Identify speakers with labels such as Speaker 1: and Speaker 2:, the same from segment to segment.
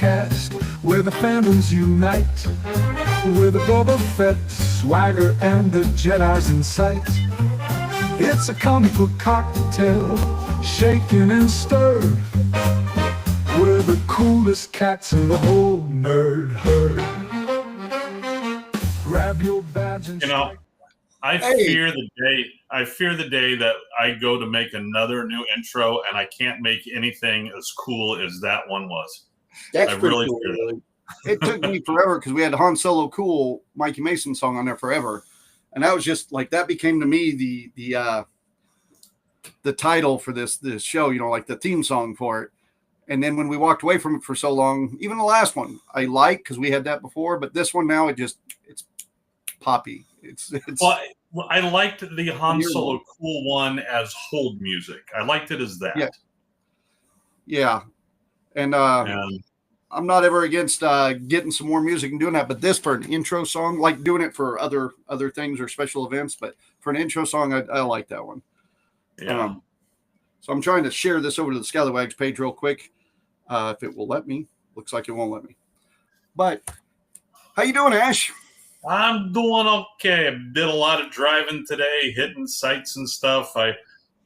Speaker 1: podcast where the fandoms unite, with a Boba Fett swagger and the Jedi's in sight. It's a comic book cocktail, shaken and stirred. We're the coolest cats in the whole nerd herd. Grab your badge and strike.
Speaker 2: I fear the day that I go to make another new intro and I can't make anything as cool as that one was.
Speaker 3: That's
Speaker 2: I
Speaker 3: pretty
Speaker 2: really
Speaker 3: cool.
Speaker 2: fear that.
Speaker 3: It took me forever because we had the Han Solo Cool Mikey Mason song on there forever, and that was just like that became to me the title for this show. You know, like the theme song for it. And then when we walked away from it for so long, even the last one I like because we had that before, but this one now it's poppy.
Speaker 2: Well, I liked the Han Solo Cool one as hold music. I liked it as that.
Speaker 3: Yeah. And I'm not ever against getting some more music and doing that, but this for an intro song, like doing it for other things or special events, but for an intro song, I like that one.
Speaker 2: Yeah.
Speaker 3: So I'm trying to share this over to the Scallywags page real quick, if it will let me. Looks like it won't let me. But how you doing, Ash?
Speaker 2: I'm doing okay. I did a lot of driving today, hitting sites and stuff. I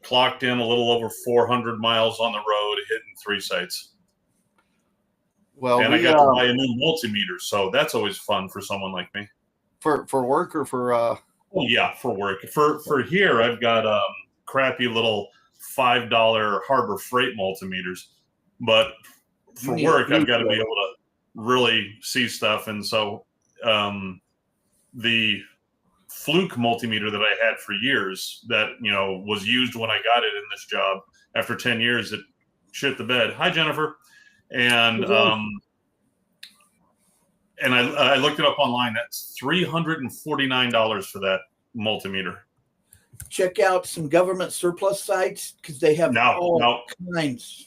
Speaker 2: clocked in a little over 400 miles on the road, hitting 3 sites.
Speaker 3: Well,
Speaker 2: and I got to buy a new multimeter, so that's always fun for someone like me.
Speaker 3: For work or for?
Speaker 2: Oh yeah, for work. For here, I've got crappy little $5 Harbor Freight multimeters, but for work, I've got to be able to really see stuff, and so. The Fluke multimeter that I had for years that, was used when I got it in this job. After 10 years, it shit the bed. Hi, Jennifer. And I looked it up online. That's $349 for that multimeter.
Speaker 4: Check out some government surplus sites because they have all kinds.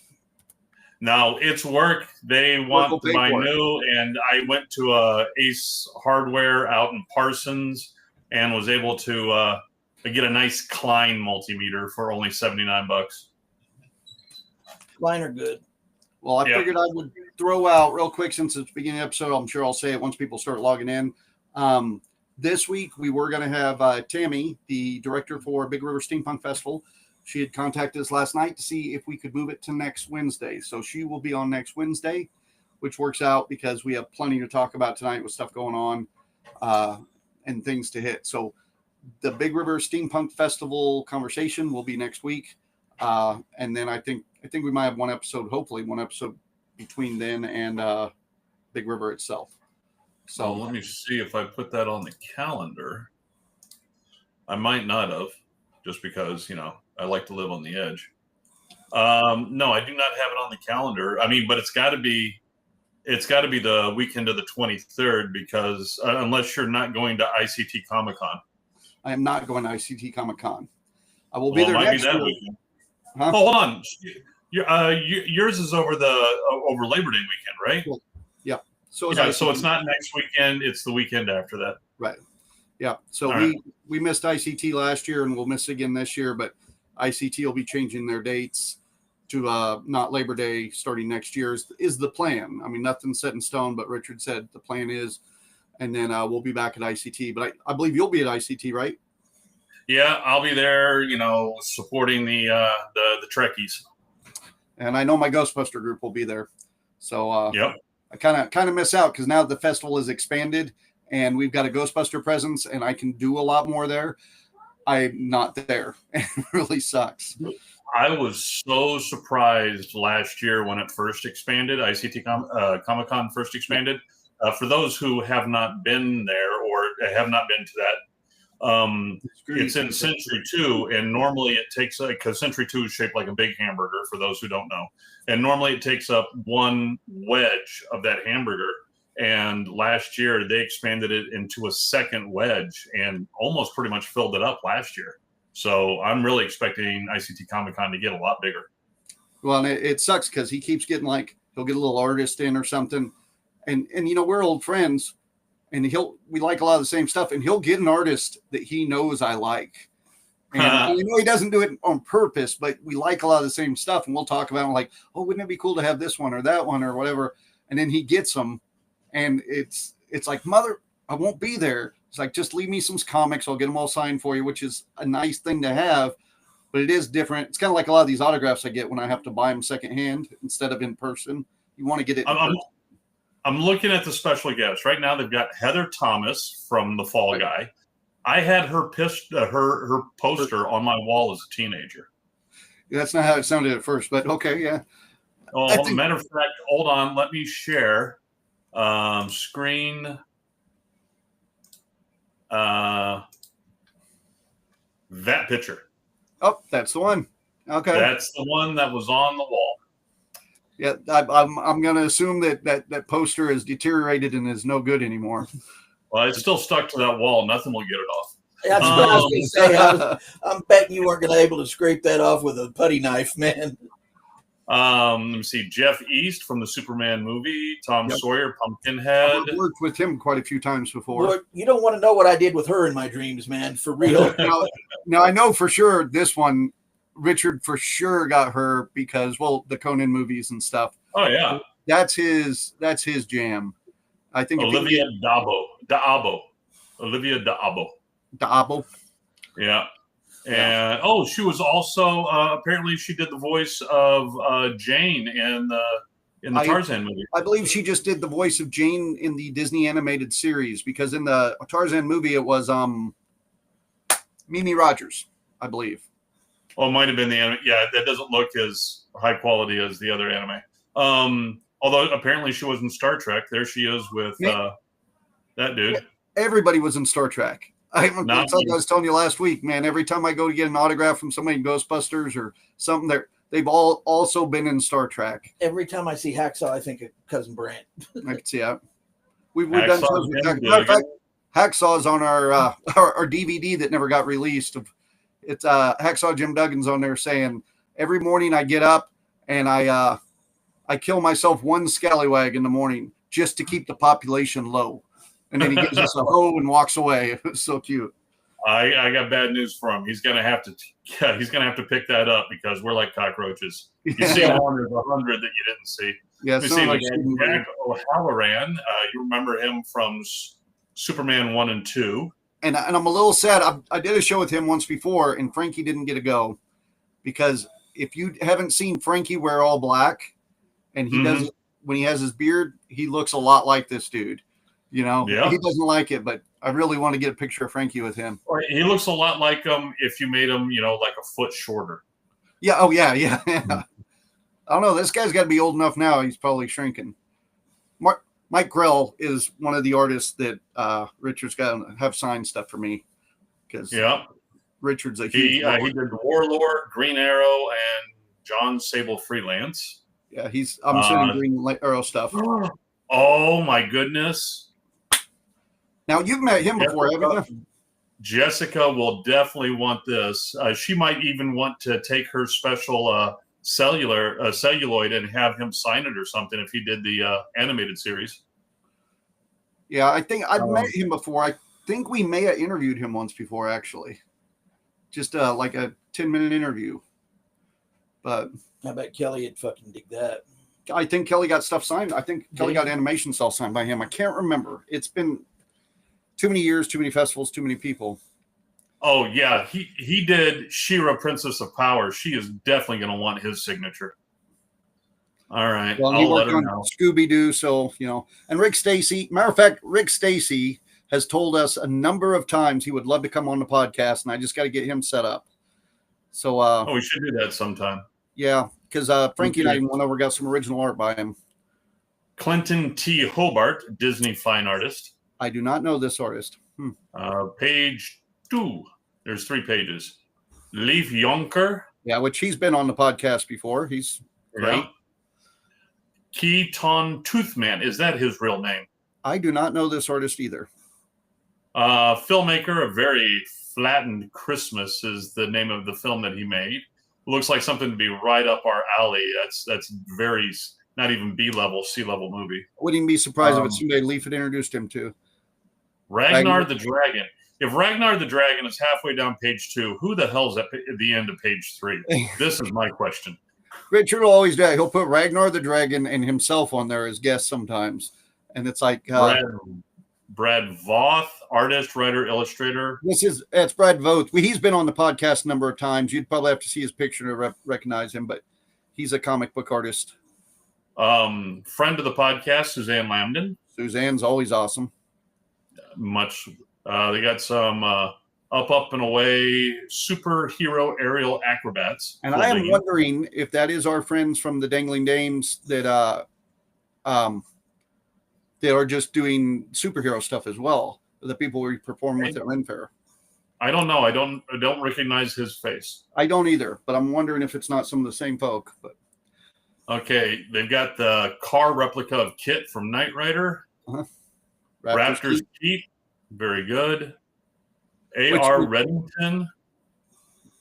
Speaker 2: No, it's work. They want to buy new, and I went to Ace Hardware out in Parsons and was able to get a nice Klein multimeter for only $79.
Speaker 4: Klein are good.
Speaker 3: Well, I figured I would throw out real quick since it's the beginning of the episode. I'm sure I'll say it once people start logging in. This week, we were going to have Tammy, the director for Big River Steampunk Festival. She had contacted us last night to see if we could move it to next Wednesday. So she will be on next Wednesday, which works out because we have plenty to talk about tonight with stuff going on and things to hit. So the Big River Steampunk Festival conversation will be next week. And then I think we might have hopefully one episode between then and Big River itself. So
Speaker 2: let me see if I put that on the calendar. I might not have, just because, I like to live on the edge. No, I do not have it on the calendar. I mean, but it's got to be the weekend of the 23rd because unless you're not going to ICT Comic Con.
Speaker 3: I am not going to ICT Comic Con. I will be there next year.
Speaker 2: Huh? Oh, hold on. Yours is over Labor Day weekend, right?
Speaker 3: Well, yeah.
Speaker 2: So it's not next weekend. It's the weekend after that.
Speaker 3: Right. Yeah. So we missed ICT last year and we'll miss again this year, but ICT will be changing their dates to not Labor Day starting next year is the plan. I mean, nothing's set in stone, but Richard said the plan is, and then we'll be back at ICT. But I believe you'll be at ICT, right?
Speaker 2: Yeah, I'll be there, supporting the Trekkies.
Speaker 3: And I know my Ghostbuster group will be there. So
Speaker 2: yep.
Speaker 3: I kind of miss out because now the festival is expanded and we've got a Ghostbuster presence and I can do a lot more there. I'm not there. It really sucks.
Speaker 2: I was so surprised last year when it first expanded, ICT Comic-Con first expanded. For those who have not been there or have not been to that, it's in Century 2, and normally it takes, because Century 2 is shaped like a big hamburger, for those who don't know. And normally it takes up one wedge of that hamburger. And last year they expanded it into a second wedge and almost pretty much filled it up last year. So I'm really expecting ICT Comic-Con to get a lot bigger.
Speaker 3: Well, and it sucks because he keeps getting he'll get a little artist in or something. And we're old friends and we like a lot of the same stuff and he'll get an artist that he knows I like. And he doesn't do it on purpose, but we like a lot of the same stuff and we'll talk about it like, oh, wouldn't it be cool to have this one or that one or whatever. and then he gets them, and it's like, mother, I won't be there. It's like, just leave me some comics. I'll get them all signed for you, which is a nice thing to have, but it is different. It's kind of like a lot of these autographs I get when I have to buy them secondhand instead of in person. You want to get it in person.
Speaker 2: I'm looking at the special guests right now. They've got Heather Thomas from The Fall Guy. I had her her poster on my wall as a teenager.
Speaker 3: That's not how it sounded at first, but okay, yeah.
Speaker 2: Oh, matter of fact, hold on. Let me share screen. That picture.
Speaker 3: Oh, that's the one. Okay,
Speaker 2: that's the one that was on the wall.
Speaker 3: Yeah, I'm going to assume that poster is deteriorated and is no good anymore.
Speaker 2: Well, it's still stuck to that wall. Nothing will get it off.
Speaker 4: That's what I was going to say. I'm betting you weren't going to be able to scrape that off with a putty knife, man.
Speaker 2: Let me see. Jeff East from the Superman movie. Tom Sawyer, Pumpkinhead.
Speaker 3: I've worked with him quite a few times before.
Speaker 4: Lord, you don't want to know what I did with her in my dreams, man. For real.
Speaker 3: Now, I know for sure this one, Richard for sure got her because, well, the Conan movies and stuff.
Speaker 2: Oh, yeah.
Speaker 3: That's his jam. I think
Speaker 2: Olivia D'Abo. Olivia D'Abo.
Speaker 3: D'Abo.
Speaker 2: Yeah. And she was also apparently she did the voice of Jane in the Tarzan movie.
Speaker 3: I believe she just did the voice of Jane in the Disney animated series, because in the Tarzan movie it was Mimi Rogers, I believe.
Speaker 2: Oh, it might have been the anime. Yeah, that doesn't look as high quality as the other anime. Although apparently she was in Star Trek. There she is with that dude.
Speaker 3: Everybody was in Star Trek. I was telling you last week, man, every time I go to get an autograph from somebody in Ghostbusters or something, they've all also been in Star Trek.
Speaker 4: Every time I see Hacksaw, I think of Cousin Brant.
Speaker 3: I can see that. We've done shows with Hacksaw. Matter of fact, Hacksaw's on our DVD that never got released. It's Hacksaw Jim Duggan's on there saying, every morning I get up and I kill myself one scallywag in the morning just to keep the population low. And then he gives us a hoe and walks away. It's so cute.
Speaker 2: I got bad news for him. He's gonna have to pick that up because we're like cockroaches. You see one, there's 100 that you didn't see.
Speaker 3: Yeah,
Speaker 2: you see like Jack O'Halloran. You remember him from Superman 1 and 2. And
Speaker 3: I'm a little sad. I did a show with him once before, and Frankie didn't get to go, because if you haven't seen Frankie wear all black, and he does when he has his beard, he looks a lot like this dude. You know, he doesn't like it, but I really want to get a picture of Frankie with him.
Speaker 2: He looks a lot like him if you made him, like a foot shorter.
Speaker 3: Yeah. Oh, yeah. I don't know. This guy's got to be old enough now. He's probably shrinking. Mike Grell is one of the artists that Richard's got to have signed stuff for me, because Richard's a huge.
Speaker 2: He did Warlord, Green Arrow, and John Sable Freelance.
Speaker 3: Yeah, I'm sending Green Arrow stuff.
Speaker 2: Oh my goodness!
Speaker 3: Now, you've met him before, haven't you?
Speaker 2: Jessica will definitely want this. She might even want to take her special celluloid and have him sign it or something if he did the animated series.
Speaker 3: Yeah, I think I've met him before. I think we may have interviewed him once before, actually. Just like a 10-minute interview. But
Speaker 4: I bet Kelly would fucking dig that.
Speaker 3: I think Kelly got stuff signed. I think Kelly got animation stuff signed by him. I can't remember. It's been too many years, too many festivals, too many people.
Speaker 2: Oh, yeah. He did She-Ra, Princess of Power. She is definitely going to want his signature. All right.
Speaker 3: Well, he worked on Scooby-Doo, so, and Rick Stacy. Matter of fact, Rick Stacy has told us a number of times he would love to come on the podcast, and I just got to get him set up. So,
Speaker 2: we should do that sometime.
Speaker 3: Yeah, because Frankie and I went over, got some original art by him.
Speaker 2: Clinton T. Hobart, Disney fine artist.
Speaker 3: I do not know this artist.
Speaker 2: Page 2. There's 3 pages. Leif Jonker.
Speaker 3: Yeah, which he's been on the podcast before. He's great.
Speaker 2: Yeah. Keaton Toothman. Is that his real name?
Speaker 3: I do not know this artist either.
Speaker 2: Filmmaker, A Very Flattened Christmas is the name of the film that he made. Looks like something to be right up our alley. That's very, not even B-level, C-level movie.
Speaker 3: Wouldn't even be surprised if it's somebody Leif had introduced him to.
Speaker 2: Ragnar the Dragon. If Ragnar the Dragon is halfway down page 2, who the hell's at the end of page 3? This is my question.
Speaker 3: Richard will always do that. He'll put Ragnar the Dragon and himself on there as guests sometimes. And it's like
Speaker 2: Brad Voth, artist, writer, illustrator.
Speaker 3: It's Brad Voth. He's been on the podcast a number of times. You'd probably have to see his picture to recognize him, but he's a comic book artist.
Speaker 2: Friend of the podcast, Suzanne Lambden.
Speaker 3: Suzanne's always awesome.
Speaker 2: They got some up and away superhero aerial acrobats.
Speaker 3: And I am wondering if that is our friends from the Dangling Dames that they are just doing superhero stuff as well. The people we perform with at Ren Fair.
Speaker 2: I don't know. I don't recognize his face.
Speaker 3: I don't either, but I'm wondering if it's not some of the same folk. But
Speaker 2: okay, they've got the car replica of Kit from Knight Rider. Raptors Keith, very good. A.R. Reddington.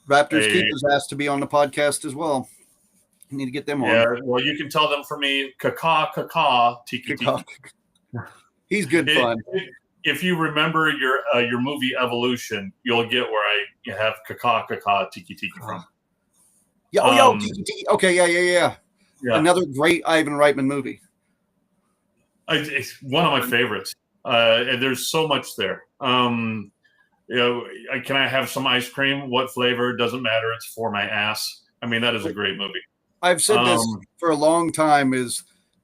Speaker 3: Raptors Keith was asked to be on the podcast as well. You need to get them on.
Speaker 2: Yeah, well, you can tell them for me, Tiki.
Speaker 3: He's good fun.
Speaker 2: If you remember your movie Evolution, you'll get where you have Tiki from.
Speaker 3: Yeah, Tiki. Okay, yeah. Another great Ivan Reitman movie.
Speaker 2: It's one of my favorites. And there's so much there. Can I have some ice cream? What flavor? Doesn't matter. It's for my ass. I mean, that is a great movie.
Speaker 3: I've said this for a long time.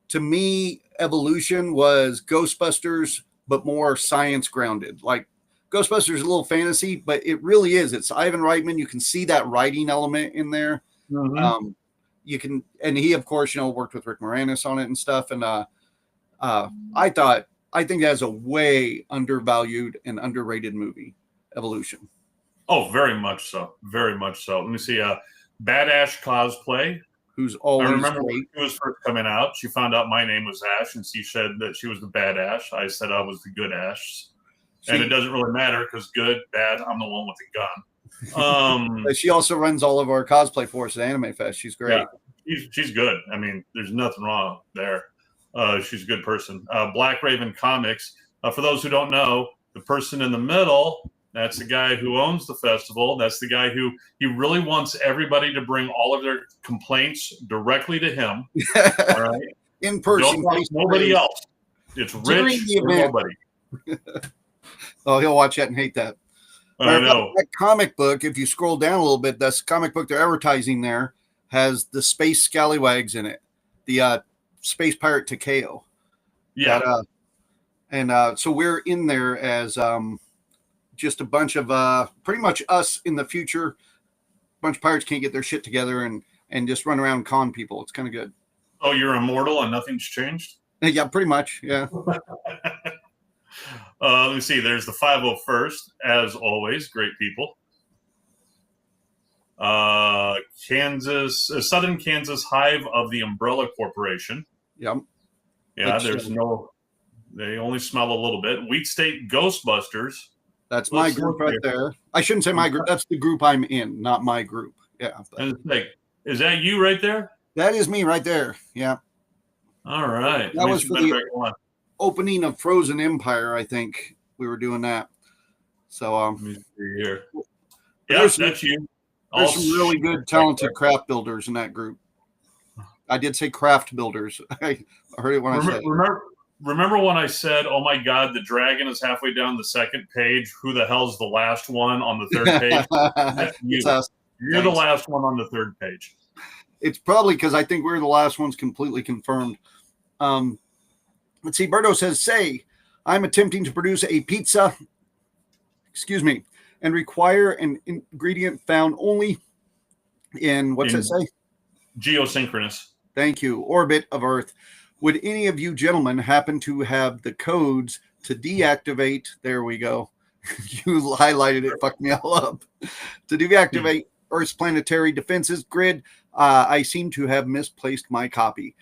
Speaker 3: To me, Evolution was Ghostbusters, but more science grounded. Like Ghostbusters is a little fantasy, but it really is. It's Ivan Reitman. You can see that writing element in there.
Speaker 2: Mm-hmm.
Speaker 3: And he, of course, worked with Rick Moranis on it and stuff. And I think that's a way undervalued and underrated movie, Evolution.
Speaker 2: Oh, very much so. Very much so. Let me see. Bad Ash Cosplay.
Speaker 3: Who's always
Speaker 2: I remember
Speaker 3: great.
Speaker 2: when she was first coming out, she found out my name was Ash, and she said that she was the bad Ash. I said I was the good Ash. And it doesn't really matter because good, bad, I'm the one with the gun.
Speaker 3: But she also runs all of our cosplay for us at Anime Fest. She's great.
Speaker 2: Yeah, she's good. I mean, there's nothing wrong there. She's a good person. Black Raven Comics. For those who don't know, the person in the middle, that's the guy who owns the festival. That's the guy who he really wants everybody to bring all of their complaints directly to him. All right,
Speaker 3: in person.
Speaker 2: Nobody else. It's Rich or nobody.
Speaker 3: Oh, he'll watch that and hate that.
Speaker 2: I know.
Speaker 3: That comic book, if you scroll down a little bit, that's comic book they're advertising there has the space scallywags in it. The space pirate Takeo.
Speaker 2: Yeah.
Speaker 3: So we're in there as just a bunch of pretty much us in the future. A bunch of pirates can't get their shit together and just run around and con people. It's kind of good.
Speaker 2: Oh, you're immortal and nothing's changed?
Speaker 3: Yeah, pretty much. Yeah.
Speaker 2: Let me see. There's the 501st, as always. Great people. Southern Kansas Hive of the Umbrella Corporation.
Speaker 3: Yep.
Speaker 2: Yeah, they only smell a little bit. Wheat State Ghostbusters.
Speaker 3: That's my group right there. I shouldn't say my group. That's the group I'm in, not my group. Yeah.
Speaker 2: Is that you right there?
Speaker 3: That is me right there. Yeah.
Speaker 2: All right.
Speaker 3: That was for the opening of Frozen Empire, I think we were doing that. So
Speaker 2: let me see here. Yeah, that's you.
Speaker 3: There's some really good, talented craft builders in that group. I did say craft builders. I heard it when I said it.
Speaker 2: Remember when I said, "Oh my God, the dragon is halfway down the second page. Who the hell's the last one on the third page?" That's you. You're the last one on the third page.
Speaker 3: It's probably because I think we're the last ones completely confirmed. Let's see. Berto says, "Say, I'm attempting to produce a pizza. Excuse me, and require an ingredient found only in what's it say?
Speaker 2: Geosynchronous.
Speaker 3: Thank you. Orbit of Earth. Would any of you gentlemen happen to have the codes to deactivate?" There we go. You highlighted it. Fucked me all up. To deactivate Earth's planetary defenses grid. I seem to have misplaced my copy.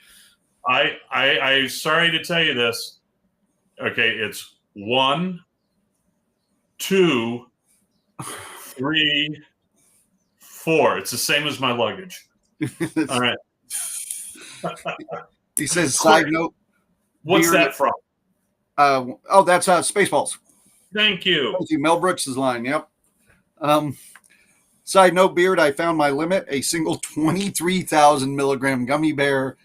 Speaker 2: I'm sorry to tell you this. Okay, it's 1, 2, 3, 4. It's the same as my luggage. All right.
Speaker 3: He says, side note.
Speaker 2: What's that from?
Speaker 3: That's Spaceballs.
Speaker 2: Thank you.
Speaker 3: Mel Brooks' line. Yep. Side note, Beard, I found my limit, a single 23,000 milligram gummy bear.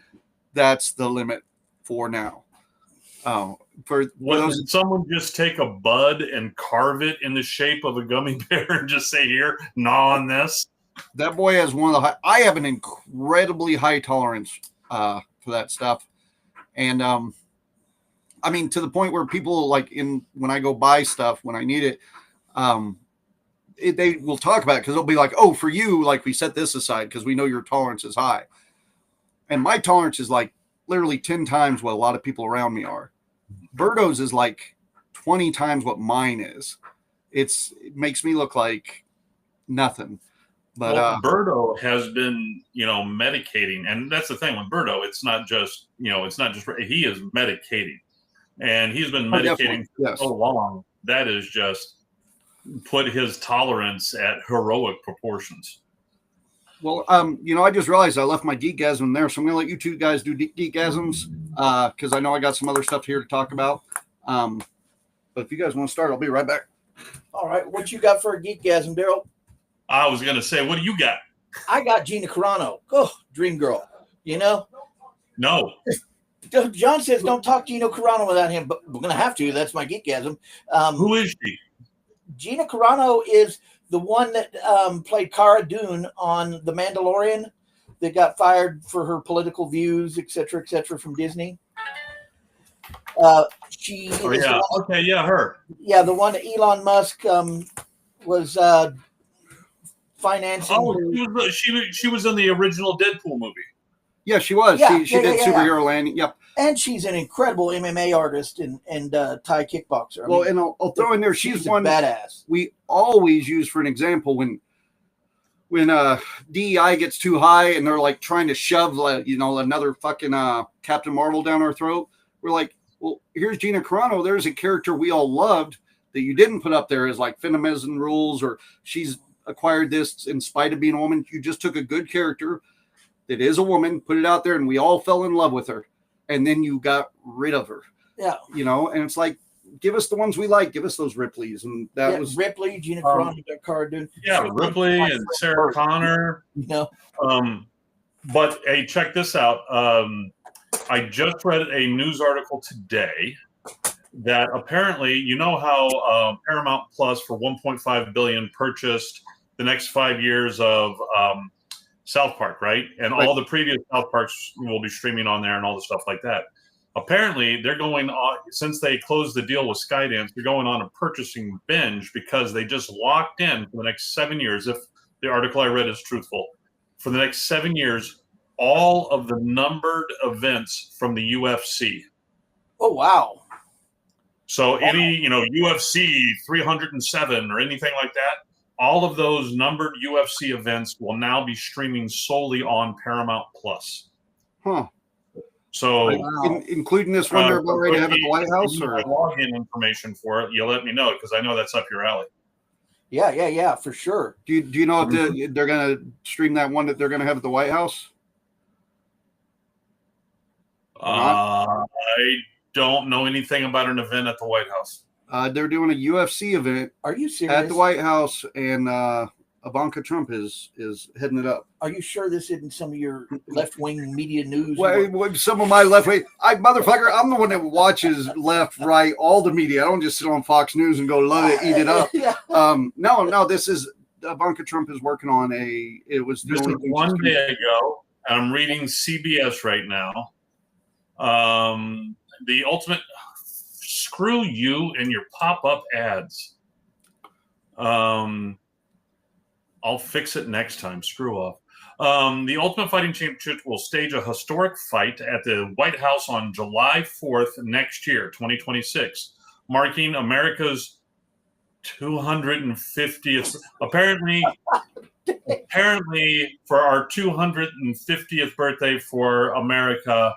Speaker 3: That's the limit for now. For those,
Speaker 2: Did someone just take a bud and carve it in the shape of a gummy bear and just say, here, gnaw on this?
Speaker 3: that boy has one of the I have an incredibly high tolerance for that stuff. And I mean, to the point where people like when I go buy stuff, when I need it, they will talk about it because they'll be like, oh, for you, like we set this aside because we know your tolerance is high. And my tolerance is like literally 10 times what a lot of people around me are. Birdo's is like 20 times what mine is. It makes me look like nothing. But
Speaker 2: Birdo has been, medicating, and that's the thing with Birdo. It's not just, he is medicating, and he's been medicating for so long that is just put his tolerance at heroic proportions.
Speaker 3: Well, I just realized I left my geekgasm there, so I'm going to let you two guys do geekgasms because I know I got some other stuff here to talk about. But if you guys want to start, I'll be right back.
Speaker 4: All right, what you got for a geekgasm, Daryl?
Speaker 2: I was going to say, what do you got?
Speaker 4: I got Gina Carano. Oh, dream girl.
Speaker 2: No.
Speaker 4: John says don't talk Gina Carano without him, but we're going to have to. That's my geekgasm.
Speaker 2: Who is she?
Speaker 4: Gina Carano is the one that played Cara Dune on The Mandalorian that got fired for her political views, et cetera, from Disney. She
Speaker 2: her.
Speaker 4: Yeah, the one that Elon Musk was financing.
Speaker 2: Oh, she was in the original Deadpool movie.
Speaker 3: Yeah, she was. She did Superhero Landing. Yep.
Speaker 4: And she's an incredible MMA artist and Thai kickboxer.
Speaker 3: And I'll throw in there, she's one
Speaker 4: badass.
Speaker 3: We always use for an example when DEI gets too high and they're like trying to shove another fucking Captain Marvel down our throat. We're like, well, here's Gina Carano. There's a character we all loved that you didn't put up there as like feminism rules or she's acquired this in spite of being a woman. You just took a good character that is a woman, put it out there, and we all fell in love with her. And then you got rid of her. Yeah. And it's like, give us the ones we like. Give us those Ripleys. And that was
Speaker 4: Ripley, Gina Carano, Cara Dune.
Speaker 2: Yeah, Ripley and Sarah Connor. But hey, check this out. I just read a news article today that apparently, how Paramount Plus for $1.5 billion purchased the next 5 years of South Park, right? And all the previous South Parks will be streaming on there and all the stuff like that. Apparently, they're going on, since they closed the deal with Skydance, they're going on a purchasing binge because they just locked in for the next 7 years, if the article I read is truthful, for the next 7 years, all of the numbered events from the UFC.
Speaker 4: Oh, wow.
Speaker 2: So any, UFC 307 or anything like that, all of those numbered UFC events will now be streaming solely on Paramount Plus.
Speaker 3: Huh.
Speaker 2: So,
Speaker 3: including this one they're already have at the White House, or
Speaker 2: login information for it, you'll let me know because I know that's up your alley.
Speaker 4: Yeah, for sure.
Speaker 3: Do you know if they're going to stream that one that they're going to have at the White House?
Speaker 2: I don't know anything about an event at the White House.
Speaker 3: They're doing a UFC event.
Speaker 4: Are you serious?
Speaker 3: At the White House, and Ivanka Trump is heading it up.
Speaker 4: Are you sure this isn't some of your left-wing media news?
Speaker 3: Well, some of my left-wing, I'm the one that watches left, right, all the media. I don't just sit on Fox News and go love it, eat it up. No, this is Ivanka Trump is working on this was
Speaker 2: one day ago. I'm reading CBS right now. The ultimate. Screw you and your pop-up ads. I'll fix it next time. Screw off. The Ultimate Fighting Championship will stage a historic fight at the White House on July 4th next year, 2026, marking America's 250th. Apparently, for our 250th birthday for America,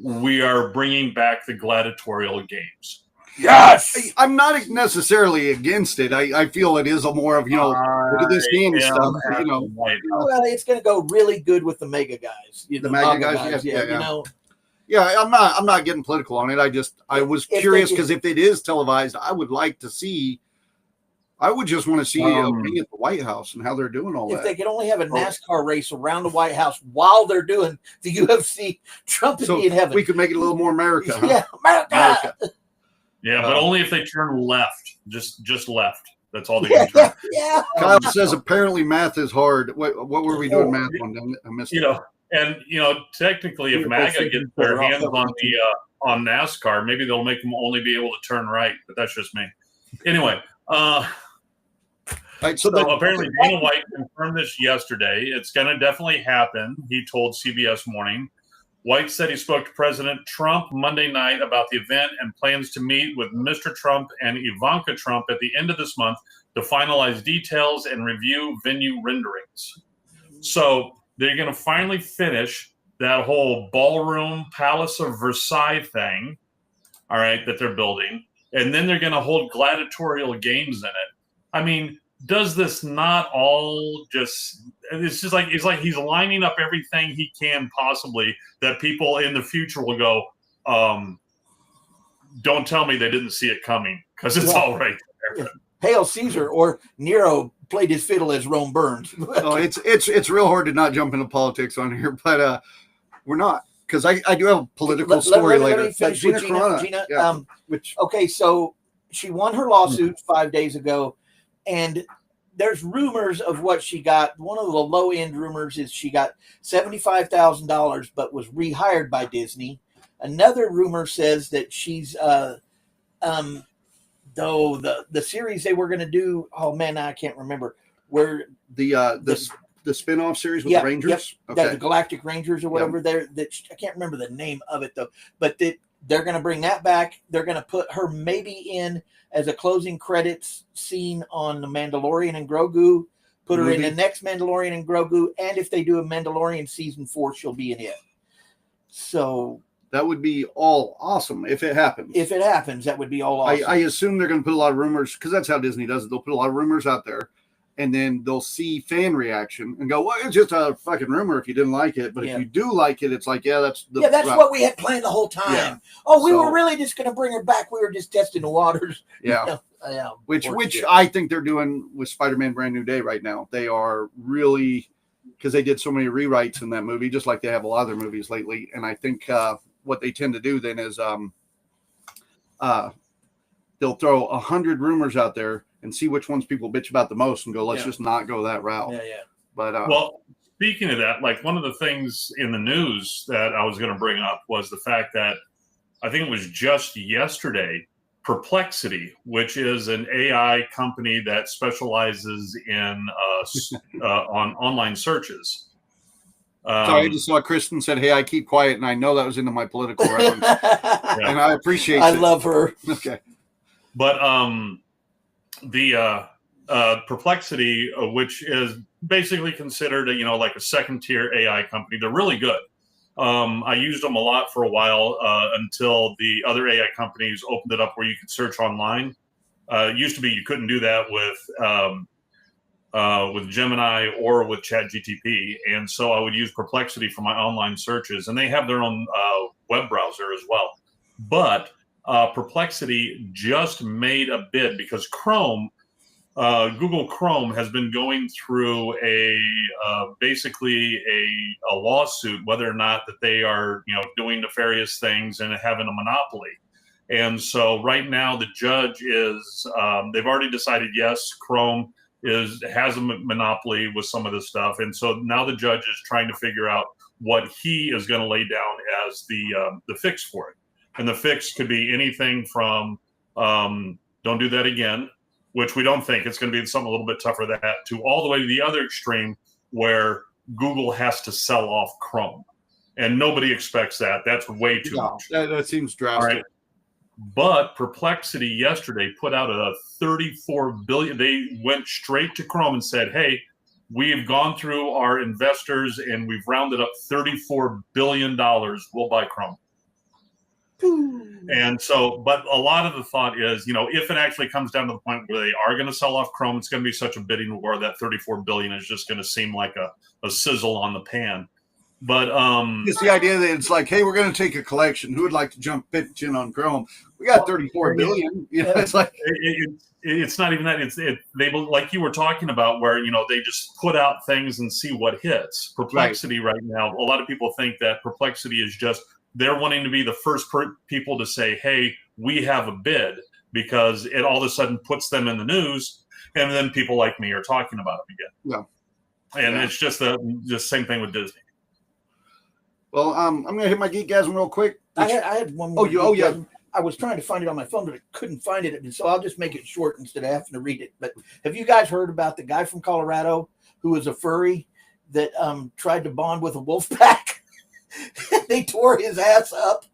Speaker 2: we are bringing back the gladiatorial games.
Speaker 3: Yes, I'm not necessarily against it. I feel it is a more of look at this game stuff.
Speaker 4: Well, it's going to go really good with the mega guys.
Speaker 3: The mega guys, yeah. I'm not getting political on it. I was curious because if it is televised, I would like to see I would just want to see me at the White House and how they're doing all
Speaker 4: If
Speaker 3: that.
Speaker 4: they could only have a NASCAR race around the White House while they're doing the UFC, Trump would
Speaker 3: So
Speaker 4: be in heaven.
Speaker 3: we could make it a little more America. Huh?
Speaker 4: Yeah, America.
Speaker 2: Yeah, but only if they turn left. Just left. That's all they
Speaker 4: Yeah,
Speaker 2: can turn.
Speaker 4: yeah.
Speaker 3: Kyle says apparently math is hard. What were we doing math on? I missed it.
Speaker 2: Technically, if MAGA gets their hands on NASCAR, maybe they'll make them only be able to turn right. But that's just me. Anyway,
Speaker 3: Right,
Speaker 2: so apparently Dana White confirmed this yesterday. It's going to definitely happen. He told CBS Morning. White said he spoke to President Trump Monday night about the event and plans to meet with Mr. Trump and Ivanka Trump at the end of this month to finalize details and review venue renderings. So they're going to finally finish that whole ballroom Palace of Versailles thing, all right, that they're building. And then they're going to hold gladiatorial games in it. I mean, does this not all just – it's like he's lining up everything he can possibly that people in the future will go, don't tell me they didn't see it coming because it's all right there.
Speaker 4: Hail Caesar, or Nero played his fiddle as Rome burned.
Speaker 3: Oh, it's real hard to not jump into politics on here, but we're not, because I do have a political story later.
Speaker 4: Let me finish with Gina.
Speaker 3: Yeah,
Speaker 4: okay, so she won her lawsuit 5 days ago, and there's rumors of what she got. One of the low end rumors is she got $75,000, but was rehired by Disney. Another rumor says that she's though the series they were going to do. Oh man, I can't remember where
Speaker 3: the spin-off series with the Rangers.
Speaker 4: Okay. The Galactic Rangers or whatever. I can't remember the name of it though. But they're going to bring that back. They're going to put her maybe in as a closing credits scene on The Mandalorian and Grogu. Put her in the next Mandalorian and Grogu, and if they do a Mandalorian season 4, she'll be in it. So
Speaker 3: that would be all awesome if it happens.
Speaker 4: If it happens, that would be all awesome.
Speaker 3: I assume they're going to put a lot of rumors, because that's how Disney does it. They'll put a lot of rumors out there, and then they'll see fan reaction and go, well, it's just a fucking rumor if you didn't like it. But if you do like it, it's like, that's
Speaker 4: what we had planned the whole time.
Speaker 3: Yeah.
Speaker 4: Oh, we were really just going to bring her back. We were just testing the waters.
Speaker 3: Yeah. Which I think they're doing with Spider-Man Brand New Day right now. They are really, because they did so many rewrites in that movie, just like they have a lot of their movies lately. And I think what they tend to do then is they'll throw 100 rumors out there and see which ones people bitch about the most and go, let's just not go that route.
Speaker 4: Yeah.
Speaker 3: But
Speaker 2: well, speaking of that, like one of the things in the news that I was going to bring up was the fact that I think it was just yesterday, Perplexity, which is an AI company that specializes in on online searches.
Speaker 3: Sorry, I just saw Kristen said, hey, I keep quiet, and I know that was into my political reference. And I appreciate it.
Speaker 4: I love her.
Speaker 3: Okay.
Speaker 2: But the Perplexity, which is basically considered like a second tier AI company, they're really good. I used them a lot for a while until the other AI companies opened it up where you could search online. It used to be you couldn't do that with Gemini or with ChatGPT, and so I would use Perplexity for my online searches, and they have their own web browser as well. But Perplexity just made a bid because Google Chrome has been going through basically a lawsuit, whether or not that they are doing nefarious things and having a monopoly. And so right now the judge is they've already decided yes, Chrome has a monopoly with some of this stuff, and so now the judge is trying to figure out what he is going to lay down as the fix for it. And the fix could be anything from don't do that again, which we don't think. It's going to be something a little bit tougher than that, to all the way to the other extreme where Google has to sell off Chrome. And nobody expects that. That's way too much.
Speaker 3: That seems drastic.
Speaker 2: Right. But Perplexity yesterday put out a $34 billion. They went straight to Chrome and said, hey, we've gone through our investors and we've rounded up $34 billion. We'll buy Chrome. And so, but a lot of the thought is, if it actually comes down to the point where they are going to sell off Chrome, it's going to be such a bidding war that $34 billion is just going to seem like a sizzle on the pan. But
Speaker 3: It's the idea that it's like, hey, we're going to take a collection. Who would like to jump pitch in on Chrome? We got 34 billion. You know, it's like
Speaker 2: it's not even that. They like you were talking about where they just put out things and see what hits. Perplexity right now, a lot of people think that Perplexity is just they're wanting to be the first people to say, hey, we have a bid, because it all of a sudden puts them in the news, and then people like me are talking about them again.
Speaker 3: Yeah,
Speaker 2: and it's just the same thing with Disney.
Speaker 3: Well, I'm going to hit my geekgasm real quick.
Speaker 4: I had one more.
Speaker 3: Yeah.
Speaker 4: I was trying to find it on my phone, but I couldn't find it. So I'll just make it short instead of having to read it. But have you guys heard about the guy from Colorado who was a furry that tried to bond with a wolf pack? They tore his ass up.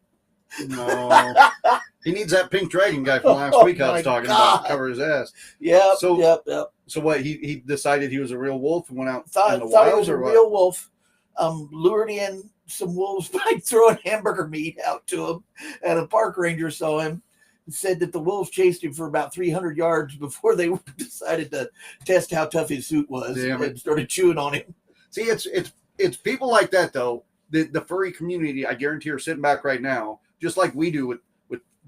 Speaker 3: No. He needs that pink dragon guy from last week I was talking about to cover his ass.
Speaker 4: Yep.
Speaker 3: So what, he decided he was a real wolf and went out
Speaker 4: thought
Speaker 3: in the
Speaker 4: he
Speaker 3: wild,
Speaker 4: was a
Speaker 3: or what?
Speaker 4: real wolf. Lured in some wolves by throwing hamburger meat out to him, and a park ranger saw him and said that the wolves chased him for about 300 yards before they decided to test how tough his suit was and started chewing on him.
Speaker 3: See, it's people like that though. The furry community, I guarantee, are sitting back right now, just like we do with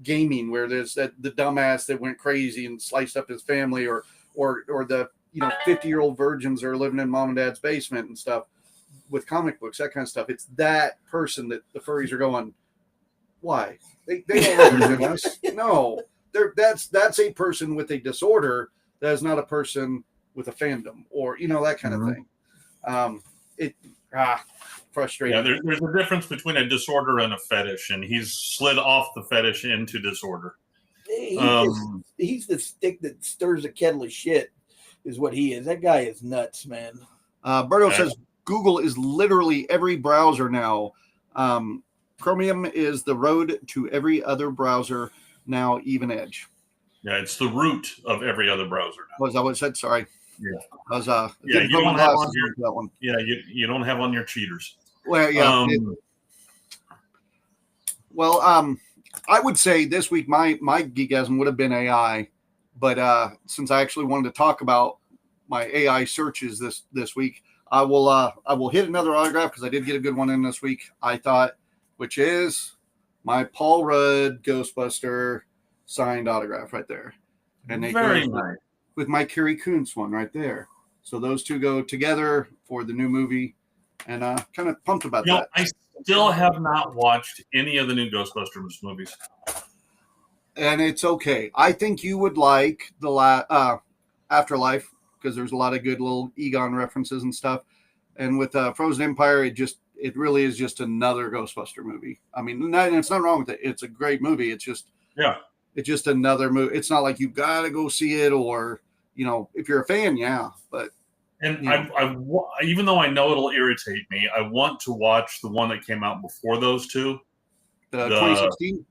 Speaker 3: gaming, where there's the dumbass that went crazy and sliced up his family, or the 50-year-old virgins are living in mom and dad's basement and stuff. With comic books, that kind of stuff, it's that person that the furries are going, why? They don't represent us. No, that's a person with a disorder. That is not a person with a fandom, or that kind of thing. Frustrating.
Speaker 2: Yeah, there's a difference between a disorder and a fetish, and he's slid off the fetish into disorder.
Speaker 4: He's the stick that stirs a kettle of shit, is what he is. That guy is nuts, man.
Speaker 3: Berto says Google is literally every browser now. Chromium is the road to every other browser now, even Edge.
Speaker 2: Yeah, it's the root of every other browser now.
Speaker 3: Was that what it said? Sorry.
Speaker 2: Yeah.
Speaker 3: I was
Speaker 2: you don't have on your
Speaker 3: that one.
Speaker 2: Yeah, you don't have on your cheaters.
Speaker 3: Well, yeah. I would say this week my geekasm would have been AI, but since I actually wanted to talk about my AI searches this week, I will hit another autograph because I did get a good one in this week, I thought, which is my Paul Rudd Ghostbuster signed autograph right there. And they
Speaker 2: very nice.
Speaker 3: With my Carrie Coons one right there. So those two go together for the new movie, and kind of pumped about that.
Speaker 2: I still have not watched any of the new Ghostbusters movies.
Speaker 3: And it's okay. I think you would like the Afterlife, because there's a lot of good little Egon references and stuff. And with Frozen Empire, it really is just another Ghostbuster movie. I mean, it's not wrong with it. It's a great movie. It's just it's just another movie. It's not like you got to go see it, or if you're a fan, yeah. But
Speaker 2: I even though I know it'll irritate me, I want to watch the one that came out before those two.
Speaker 3: The 2016.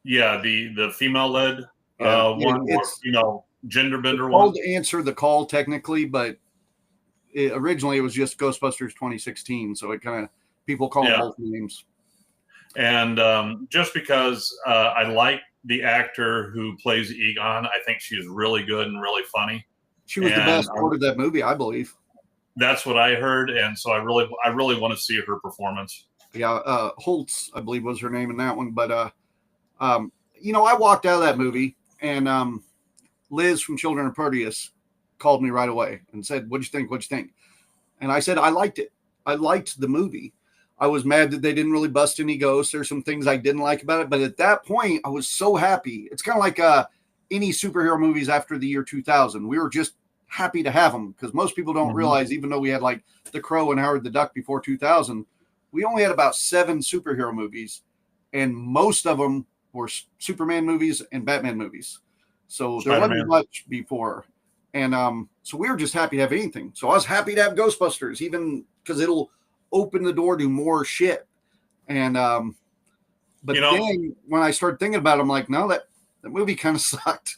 Speaker 2: Yeah, the female-led one, or, gender bender one.
Speaker 3: Called to answer the call technically, but originally it was just Ghostbusters 2016, so it kind of people call them both names.
Speaker 2: And just because I like the actor who plays Egon, I think she's really good and really funny.
Speaker 3: She was the best part of that movie, I believe.
Speaker 2: That's what I heard, and so I really want to see her performance.
Speaker 3: Yeah, Holtz, I believe, was her name in that one. But I walked out of that movie, and Liz from Children of Proteus called me right away and said, "What'd you think? What'd you think?" And I said, "I liked it. I liked the movie. I was mad that they didn't really bust any ghosts. There's some things I didn't like about it, but at that point, I was so happy. It's kind of like any superhero movies after the year 2000. We were just happy to have them, because most people don't realize, even though we had like The Crow and Howard the Duck before 2000, we only had about 7 superhero movies, and most of them were Superman movies and Batman movies. So there wasn't much before. And so we were just happy to have anything. So I was happy to have Ghostbusters, even because it'll open the door to more shit. And but then when I started thinking about it, I'm like, no, that movie kind of sucked.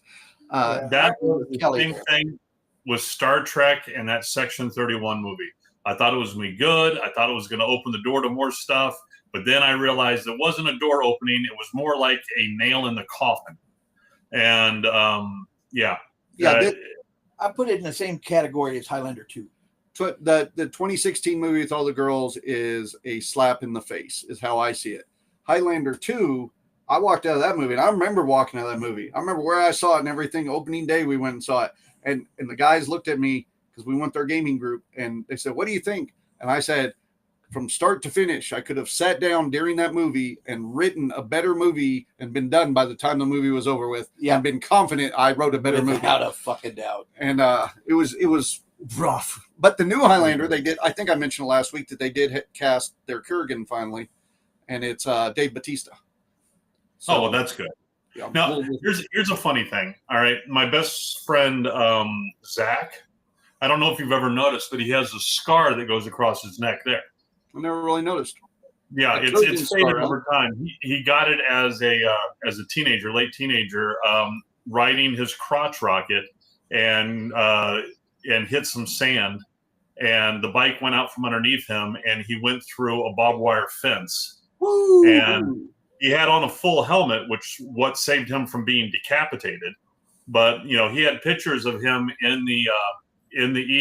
Speaker 2: That was the same thing with Star Trek and that Section 31 movie. I thought it was going to be good. I thought it was going to open the door to more stuff. But then I realized it wasn't a door opening. It was more like a nail in the coffin. And
Speaker 4: I put it in the same category as Highlander 2.
Speaker 3: the 2016 movie with all the girls is a slap in the face, is how I see it. Highlander 2, I walked out of that movie, and I remember walking out of that movie. I remember where I saw it and everything. Opening day, we went and saw it, and the guys looked at me because we went to our gaming group, and they said, "What do you think?" And I said, from start to finish, I could have sat down during that movie and written a better movie and been done by the time the movie was over with.
Speaker 4: Yeah.
Speaker 3: And been confident I wrote a better movie.
Speaker 4: Without a fucking doubt.
Speaker 3: And it was rough. But the new Highlander, they did. I think I mentioned last week that they did cast their Kurgan finally, and it's Dave Bautista. So,
Speaker 2: Oh, well, that's good.
Speaker 3: yeah,
Speaker 2: Now, here's a funny thing. All right, my best friend Zach. I don't know if you've ever noticed, but he has a scar that goes across his neck there.
Speaker 3: I never really noticed.
Speaker 2: Yeah,
Speaker 3: A
Speaker 2: it's
Speaker 3: Trojan
Speaker 2: faded
Speaker 3: scar, huh?
Speaker 2: over time. He got it as a teenager, late teenager, riding his crotch rocket and hit some sand, and the bike went out from underneath him, and he went through a barbed wire fence.
Speaker 3: Woo!
Speaker 2: And he had on a full helmet, which what saved him from being decapitated. But you know, he had pictures of him in the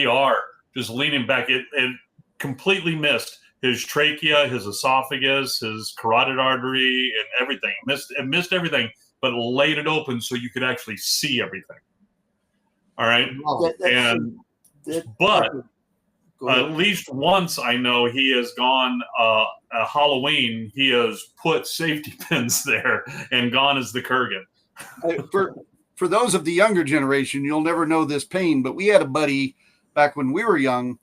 Speaker 2: ER, just leaning back. It completely missed his trachea, his esophagus, his carotid artery, and everything. It missed everything, but laid it open so you could actually see everything. All right.
Speaker 3: Oh,
Speaker 2: But
Speaker 4: Go ahead.
Speaker 2: at least once I know he has gone a Halloween, he has put safety pins there and gone as the Kurgan.
Speaker 3: For those of the younger generation, you'll never know this pain, but we had a buddy back when we were young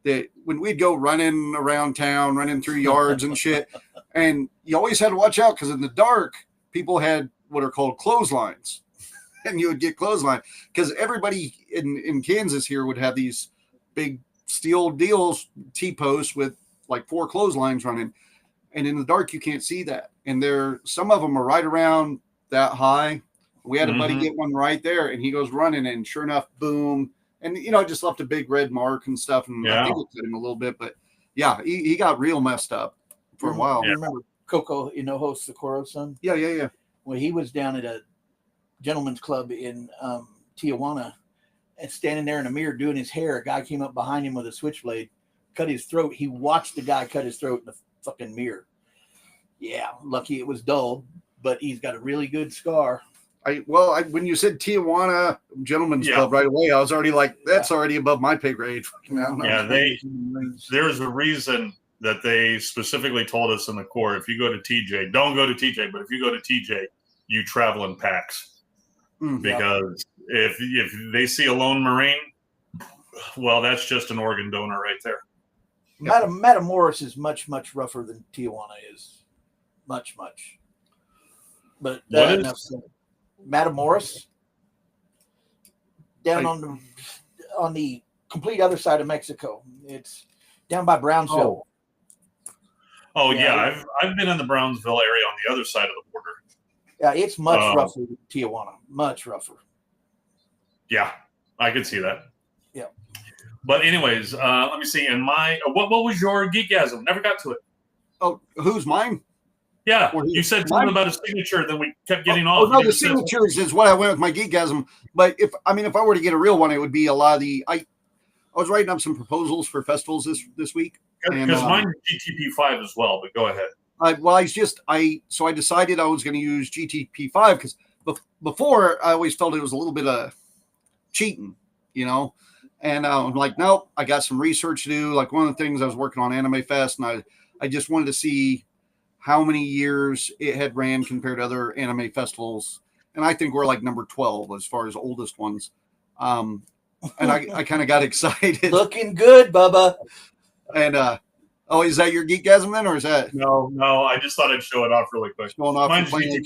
Speaker 3: that when we'd go running around town, running through yards and shit, and you always had to watch out because in the dark, people had what are called clotheslines, and you would get clothesline because everybody in Kansas here would have these big steel deals, T-posts with like 4 clotheslines running, and in the dark you can't see that, and some of them are right around that high. We had a buddy get one right there, and he goes running, and sure enough, boom. And, you know, it just left a big red mark and stuff. And I think it cut him a little bit. But, yeah, he got real messed up for a while.
Speaker 4: You remember Coco Inojo Socorro's son?
Speaker 3: Yeah.
Speaker 4: Well, he was down at a gentleman's club in Tijuana and standing there in a mirror doing his hair. A guy came up behind him with a switchblade, cut his throat. He watched the guy cut his throat in the fucking mirror. Yeah, lucky it was dull, but he's got a really good scar.
Speaker 3: When you said Tijuana Gentlemen's Club right away, I was already like, that's already above my pay grade.
Speaker 2: Yeah, there's a reason that they specifically told us in the Corps, if you go to TJ, don't go to TJ, but if you go to TJ, you travel in packs. Because if they see a lone Marine, well, that's just an organ donor right there.
Speaker 4: Matamoros is much, much rougher than Tijuana is. Much. But
Speaker 2: What
Speaker 4: enough
Speaker 2: is
Speaker 4: said. Matamoros, down on the complete other side of Mexico. It's down by Brownsville.
Speaker 2: Oh yeah, I've been in the Brownsville area on the other side of the border.
Speaker 4: Yeah, it's much rougher than Tijuana. Much rougher.
Speaker 2: Yeah, I could see that.
Speaker 4: Yeah.
Speaker 2: But anyways, let me see. What was your geekgasm? Never got to it.
Speaker 3: Oh, who's mine?
Speaker 2: Yeah,
Speaker 3: Well,
Speaker 2: you said something about a signature, then we kept getting off.
Speaker 3: Oh, no, the signatures is what I went with my geekgasm. But if I were to get a real one, it would be a lot of the. I was writing up some proposals for festivals this week.
Speaker 2: Because mine is GTP5 as well, but go ahead.
Speaker 3: I decided I was going to use GTP5 because before I always felt it was a little bit of cheating, you know. And I'm like, nope, I got some research to do. Like one of the things I was working on Anime Fest, and I just wanted to see how many years it had ran compared to other anime festivals. And I think we're like number 12 as far as oldest ones. And I kind of got excited.
Speaker 4: Looking good, Bubba.
Speaker 3: And is that your geekgasm then, or is that
Speaker 2: No, I just thought I'd show it off really quick.
Speaker 3: going off
Speaker 2: Mine's
Speaker 3: from Planet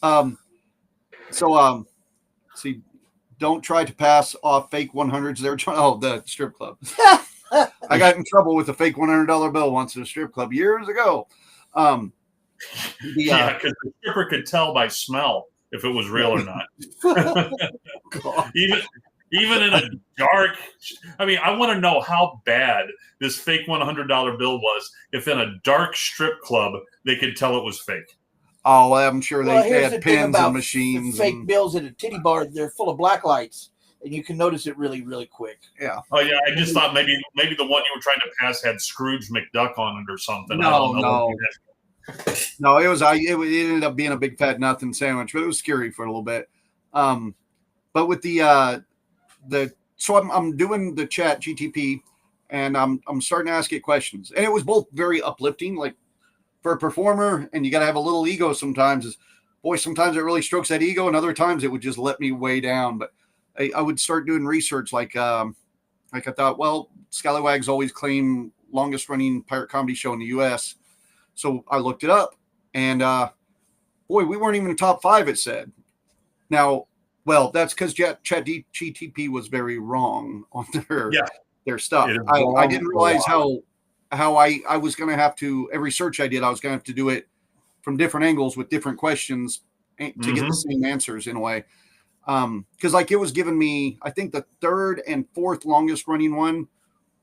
Speaker 2: GTP5.
Speaker 3: Express? See, don't try to pass off fake 100s. They're trying. Oh, the strip club. I got in trouble with a fake $100 bill once at a strip club years ago.
Speaker 2: Yeah, because the stripper could tell by smell if it was real or not. Even in a dark, I want to know how bad this fake $100 bill was. If in a dark strip club they could tell it was fake.
Speaker 3: Oh, I'm sure they
Speaker 4: Here's
Speaker 3: had
Speaker 4: the thing
Speaker 3: pins
Speaker 4: about
Speaker 3: and machines.
Speaker 4: fake bills at a titty bar. They're full of black lights. and you can notice it really, really quick.
Speaker 3: Yeah.
Speaker 2: Oh yeah, I just thought maybe the one you were trying to pass had Scrooge McDuck on it or something. I
Speaker 3: No,
Speaker 2: don't know.
Speaker 3: no, it ended up being a big fat nothing sandwich, but it was scary for a little bit. But with so I'm doing the chat GTP, and I'm starting to ask it questions, and it was both very uplifting, like for a performer, and you got to have a little ego sometimes. Sometimes it really strokes that ego, and other times it would just let me way down. But I would start doing research, like I thought, well, Scallywags always claim longest running pirate comedy show in the U.S. So I looked it up, and we weren't even in the top 5. It said. Now, well, that's because ChatGTP was very wrong on their stuff. I didn't realize how I was going to have to, every search I did, I was going to have to do it from different angles with different questions to get the same answers in a way. Because like it was giving me, I think the 3rd and 4th longest running one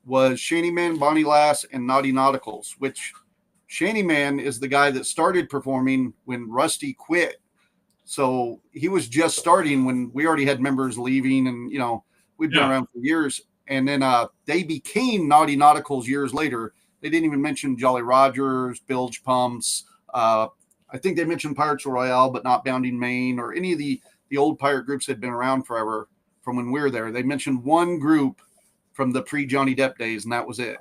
Speaker 3: was Shantyman, Bonnie Lass, and Naughty Nauticals, which Shantyman is the guy that started performing when Rusty quit. So he was just starting when we already had members leaving, and we'd been around for years. And then they became Naughty Nauticals years later. They didn't even mention Jolly Rogers, Bilge Pumps. I think they mentioned Pirates Royale, but not Bounding Maine or any of the old pirate groups that had been around forever from when we were there. They mentioned one group from the pre-Johnny Depp days, and that was it.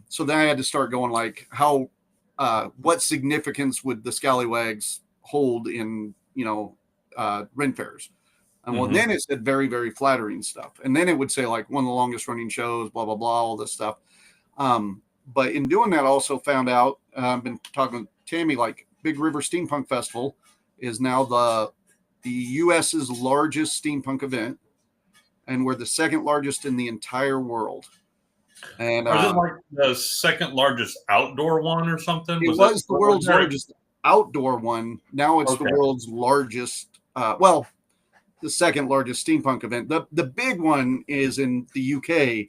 Speaker 3: So then I had to start going like, what significance would the Scallywags hold in, Ren fairs? And well, then it said very, very flattering stuff. And then it would say like one of the longest running shows, blah, blah, blah, all this stuff. But in doing that, I also found out, I've been talking with Tammy, like Big River Steampunk Festival is now the U.S.'s largest steampunk event. And we're the 2nd largest in the entire world. And
Speaker 2: is it like the 2nd largest outdoor one or something?
Speaker 3: It was the world's largest outdoor one. Now it's the world's largest, the 2nd largest steampunk event. The big one is in the UK,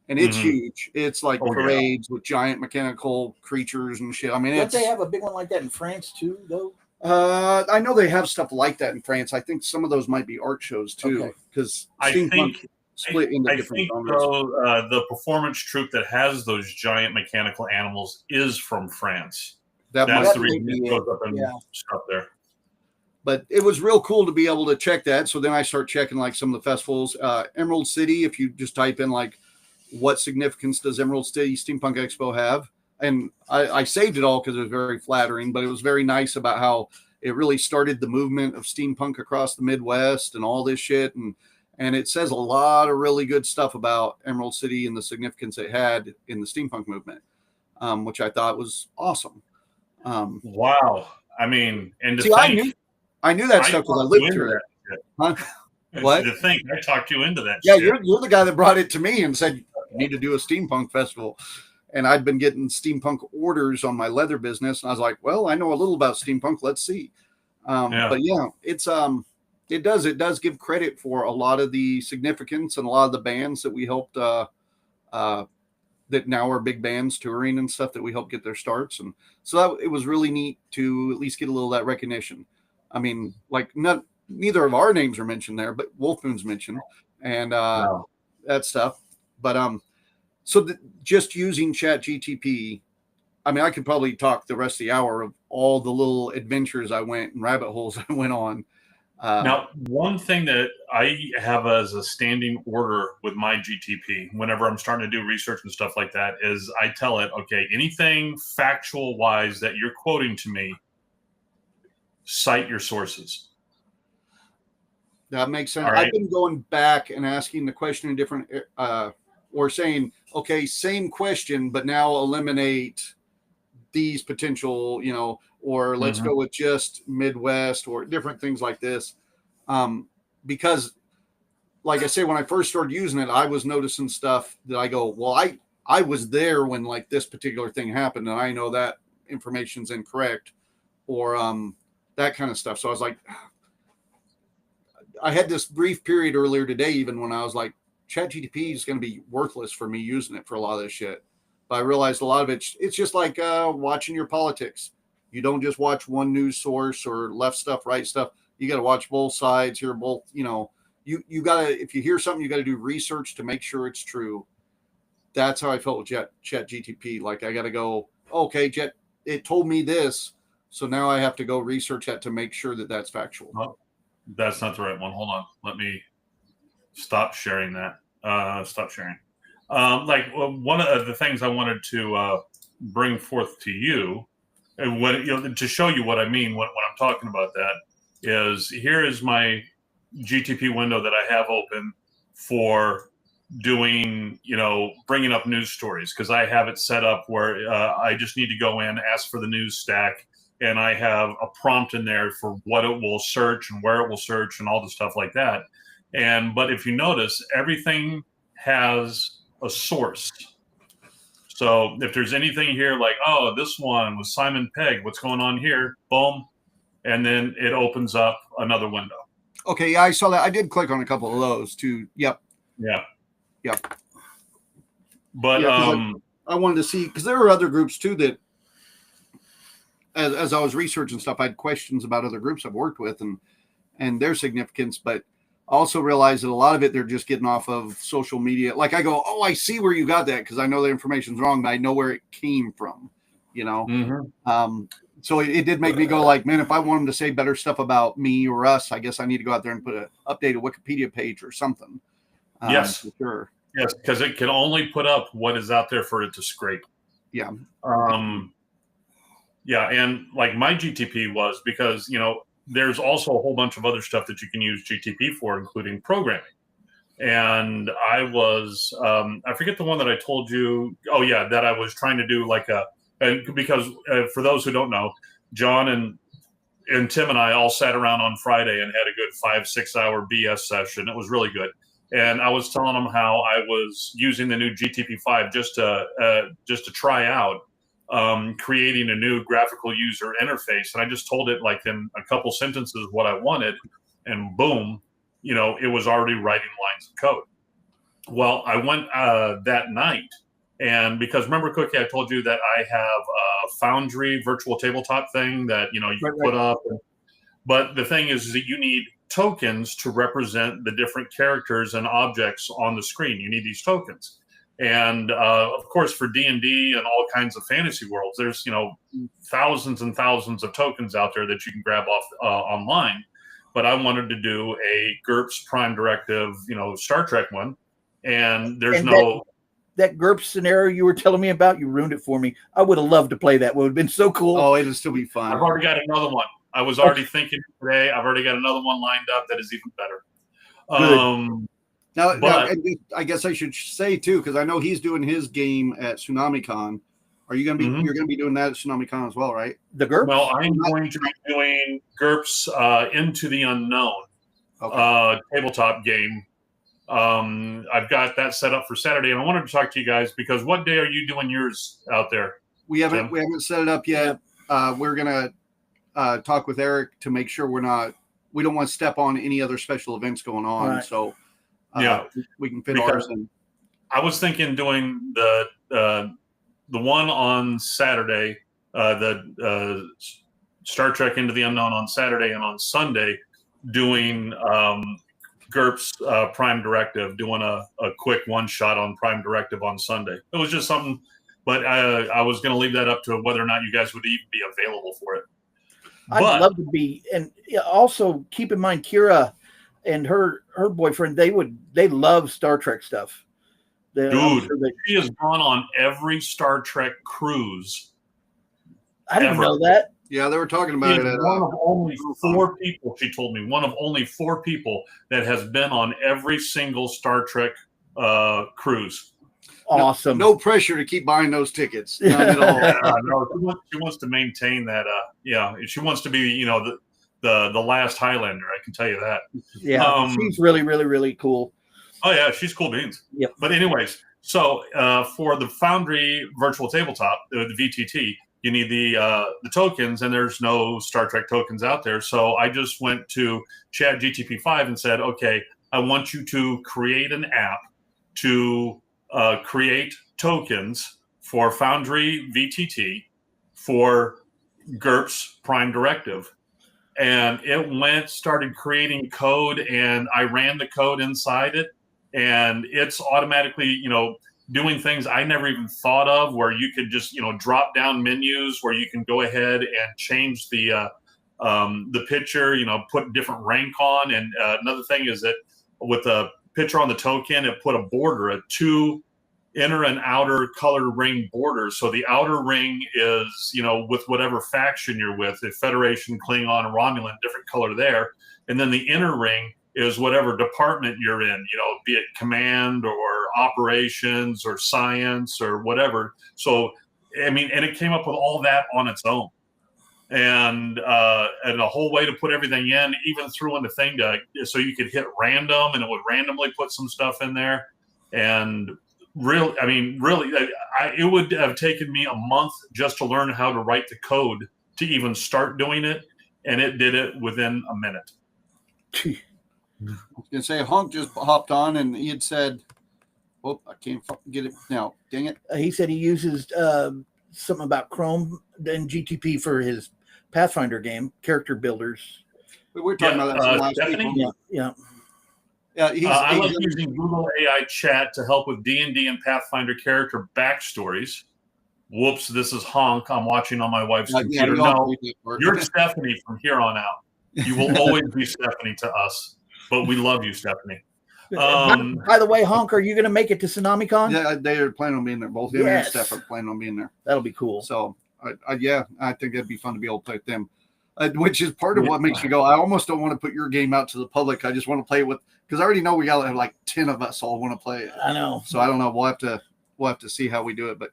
Speaker 3: and it's huge. It's like parades with giant mechanical creatures and shit. I mean,
Speaker 4: Don't they have a big one like that in France too, though?
Speaker 3: I know they have stuff like that in France. I think some of those might be art shows too, because steampunk split into different genres.
Speaker 2: The performance troupe that has those giant mechanical animals is from France. That's the reason it goes up and stuff there.
Speaker 3: But it was real cool to be able to check that. So then I start checking like some of the festivals. Emerald City, if you just type in like, what significance does Emerald City Steampunk Expo have? And I saved it all because it was very flattering, but it was very nice about how it really started the movement of steampunk across the Midwest and all this shit. And it says a lot of really good stuff about Emerald City and the significance it had in the steampunk movement, which I thought was awesome.
Speaker 2: Wow. I mean, and
Speaker 3: I knew that stuff because I lived through it. Huh? What?
Speaker 2: To think I talked you into that.
Speaker 3: Yeah,
Speaker 2: shit.
Speaker 3: you're the guy that brought it to me and said you need to do a steampunk festival. And I'd been getting steampunk orders on my leather business, and I was like, well, I know a little about steampunk. Let's see. But yeah, it's it does give credit for a lot of the significance and a lot of the bands that we helped that now are big bands touring and stuff that we helped get their starts. And so it was really neat to at least get a little of that recognition. I mean, like neither of our names are mentioned there, but Wolf Moon's mentioned and that stuff. But just using ChatGTP, I mean, I could probably talk the rest of the hour of all the little adventures I went and rabbit holes I went on.
Speaker 2: Now, one thing that I have as a standing order with my GTP, whenever I'm starting to do research and stuff like that, is I tell it, okay, anything factual wise that you're quoting to me, cite your sources.
Speaker 3: That makes sense.
Speaker 2: Right.
Speaker 3: I've been going back and asking the question in different, or saying, okay, same question, but now eliminate these potential, or let's go with just Midwest or different things like this. Because like I say, when I first started using it, I was noticing stuff that I go, well, I was there when like this particular thing happened, and I know that information's incorrect, or that kind of stuff. So I was like, I had this brief period earlier today, even when I was like, ChatGPT is going to be worthless for me using it for a lot of this shit. But I realized a lot of it's just like watching your politics. You don't just watch one news source or left stuff, right stuff. You got to watch both sides, hear both, you gotta, if you hear something, you gotta do research to make sure it's true. That's how I felt with Chat GTP. Like I gotta go, okay, it told me this, so now I have to go research that to make sure that that's factual.
Speaker 2: Oh, that's not the right one. Hold on. Let me stop sharing that. Stop sharing. Like one of the things I wanted to bring forth to you, and to show you what I mean when I'm talking about that, is here is my GTP window that I have open for doing, bringing up news stories, because I have it set up where I just need to go in, ask for the news stack, and I have a prompt in there for what it will search and where it will search and all the stuff like that. But if you notice, everything has a source. So if there's anything here like, oh, this one was Simon Pegg, what's going on here? Boom. And then it opens up another window.
Speaker 3: Okay, yeah, I saw that. I did click on a couple of those too. Yep.
Speaker 2: Yeah.
Speaker 3: Yep.
Speaker 2: But
Speaker 3: yeah, I wanted to see, because there are other groups too that, as I was researching stuff, I had questions about other groups I've worked with and their significance, but I also realized that a lot of it they're just getting off of social media. Like I go, oh, I see where you got that, because I know the information's wrong, but I know where it came from. So it did make me go like, man, if I want them to say better stuff about me or us, I guess I need to go out there and update a Wikipedia page or something.
Speaker 2: Yes,
Speaker 3: for sure.
Speaker 2: Yes, because it can only put up what is out there for it to scrape.
Speaker 3: Yeah.
Speaker 2: Yeah, and like my GTP was, because there's also a whole bunch of other stuff that you can use GTP for, including programming. And I was, I forget the one that I told you. Oh yeah, that I was trying to do because for those who don't know, John and Tim and I all sat around on Friday and had a good 5-6 hour BS session. It was really good. And I was telling them how I was using the new GTP5 just to try out creating a new graphical user interface. And I just told it like in a couple sentences what I wanted, and boom, it was already writing lines of code. Well, I went that night, and because remember, Cookie, I told you that I have a Foundry virtual tabletop thing that you can put up. But the thing is that you need tokens to represent the different characters and objects on the screen. You need these tokens. And of course, for D&D and all kinds of fantasy worlds, there's thousands and thousands of tokens out there that you can grab off online. But I wanted to do a GURPS Prime Directive, Star Trek one, and there's
Speaker 4: that GURPS scenario you were telling me about. You ruined it for me. I would have loved to play that. Would have been so cool.
Speaker 3: Oh, it'll still be fun.
Speaker 2: I've already got another one. I was already thinking today. I've already got another one lined up that is even better.
Speaker 3: Now, I guess I should say too, because I know he's doing his game at TsunamiCon. Are you going to be? You're going to be doing that at TsunamiCon as well, right?
Speaker 4: The GURPS?
Speaker 2: Well, I'm going to be doing GURPS Into the Unknown tabletop game. I've got that set up for Saturday, and I wanted to talk to you guys because what day are you doing yours out there?
Speaker 3: We haven't set it up yet. We're gonna talk with Eric to make sure we don't want to step on any other special events going on. Right. So we can fit ours in.
Speaker 2: I was thinking doing the one on Saturday, the Star Trek Into the Unknown on Saturday, and on Sunday doing GURPS Prime Directive, doing a quick one shot on Prime Directive on Sunday. It was just something, but I was going to leave that up to whether or not you guys would even be available for it.
Speaker 4: I'd love to be, and also keep in mind Kira and her boyfriend. They love Star Trek stuff.
Speaker 2: She has gone on every Star Trek cruise.
Speaker 4: I didn't know that.
Speaker 3: Yeah, they were talking about it.
Speaker 2: One of only 4 people, she told me, one of only 4 people that has been on every single Star Trek cruise.
Speaker 4: Awesome.
Speaker 3: No pressure to keep buying those tickets. None at all.
Speaker 2: No, she wants to maintain that. She wants to be, the last Highlander. I can tell you that.
Speaker 4: Yeah, she's really, really, really cool.
Speaker 2: Oh yeah, she's cool beans.
Speaker 4: Yep.
Speaker 2: But anyways, so for the Foundry virtual tabletop, the VTT, you need the tokens, and there's no Star Trek tokens out there. So I just went to Chat GTP5 and said, okay, I want you to create an app to create tokens for Foundry VTT for GURPS Prime Directive. and it started creating code, and I ran the code inside it, and it's automatically, doing things I never even thought of, where you could just, drop down menus where you can go ahead and change the picture, put different rank on. And another thing is that with the picture on the token, it put a border, a 2 inner and outer color ring border. So the outer ring is, with whatever faction you're with, if Federation, Klingon, Romulan, different color there. And then the inner ring is whatever department you're in, be it command or operations or science or whatever. So, and it came up with all that on its own. And a whole way to put everything in, even threw in the thing so you could hit random and it would randomly put some stuff in there. And really, it would have taken me a month just to learn how to write the code to even start doing it. And it did it within a minute.
Speaker 3: I was going to say, Hunk just hopped on and he had said, oh, I can't get it now. Dang it.
Speaker 4: He said he uses something about Chrome and GTP for his Pathfinder game, character builders.
Speaker 3: We were talking about that last
Speaker 2: Stephanie?
Speaker 3: week.
Speaker 4: Yeah.
Speaker 2: I like using Google AI Chat to help with D&D and Pathfinder character backstories. Whoops, this is Honk. I'm watching on my wife's computer. No, you're Stephanie from here on out. You will always be Stephanie to us, but we love you, Stephanie.
Speaker 4: By the way, Honk, are you going to make it to TsunamiCon?
Speaker 3: Yeah, they are planning on being there. Both him and Steph are planning on being there.
Speaker 4: That'll be cool.
Speaker 3: So, I think it'd be fun to be able to play with them. Which is part of what makes you go, I almost don't want to put your game out to the public. I just want to play with, because I already know we got to have like 10 of us all want to play it.
Speaker 4: I know.
Speaker 3: So I don't know. We'll have to see how we do it. But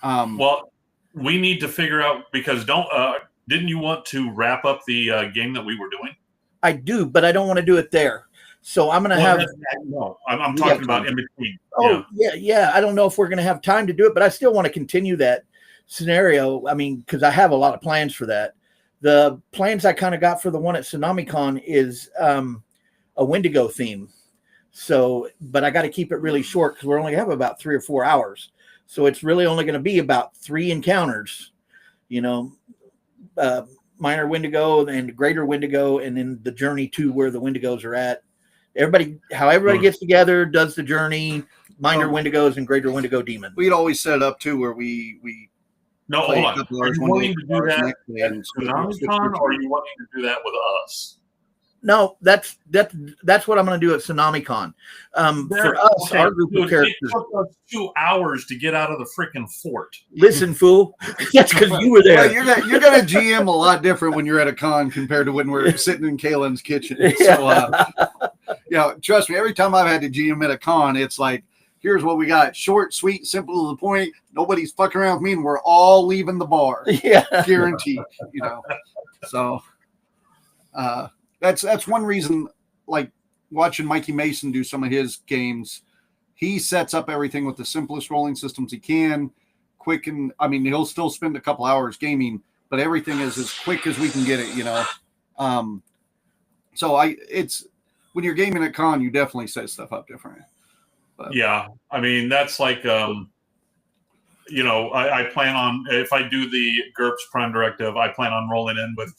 Speaker 2: well, we need to figure out, because didn't you want to wrap up the game that we were doing?
Speaker 4: I do, but I don't want to do it there. So I'm going to have.
Speaker 2: No, I'm talking about in between.
Speaker 4: Oh, yeah. I don't know if we're going to have time to do it, but I still want to continue that scenario. Because I have a lot of plans for that. The plans I kind of got for the one at TsunamiCon is a Wendigo theme. So, but I got to keep it really short because we're only have about 3 or 4 hours. So it's really only going to be about 3 encounters, minor Wendigo and greater Wendigo, and then the journey to where the Wendigos are at. Everybody gets together, does the journey, minor Wendigos and greater Wendigo demon.
Speaker 3: We'd always set it up too where we
Speaker 2: no, hold on. Are you wanting to do that at TsunamiCon, or are you wanting to do that with us?
Speaker 4: No, that's what I'm going to do at TsunamiCon. For us, our group of characters.
Speaker 2: It took us 2 hours to get out of the freaking fort.
Speaker 4: Listen, fool. That's because you were there.
Speaker 3: Well, you're going to GM a lot different when you're at a con compared to when we're sitting in Kaylin's kitchen. So, trust me, every time I've had to GM at a con, it's like, here's what we got. Short, sweet, simple to the point. Nobody's fucking around with me, and we're all leaving the bar.
Speaker 4: Yeah.
Speaker 3: Guaranteed, So that's one reason, like watching Mikey Mason do some of his games, he sets up everything with the simplest rolling systems he can, quick, and he'll still spend a couple hours gaming, but everything is as quick as we can get it, So it's when you're gaming at con, you definitely set stuff up different. But.
Speaker 2: Yeah, that's like I plan on, if I do the GURPS Prime Directive, I plan on rolling in with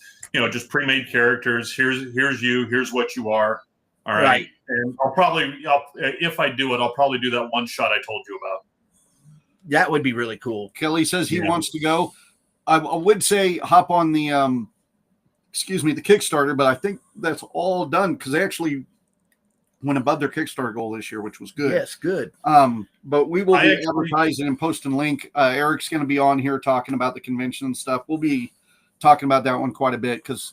Speaker 2: just pre-made characters. Here's you. Here's what you are. All right. And if I do it, I'll probably do that one shot I told you about.
Speaker 4: That would be really cool.
Speaker 3: Kelly says he wants to go. I would say hop on the the Kickstarter, but I think that's all done because they actually went above their Kickstarter goal this year, which was good.
Speaker 4: Yes, good.
Speaker 3: But we will be advertising and posting a link. Eric's going to be on here talking about the convention and stuff. We'll be talking about that one quite a bit because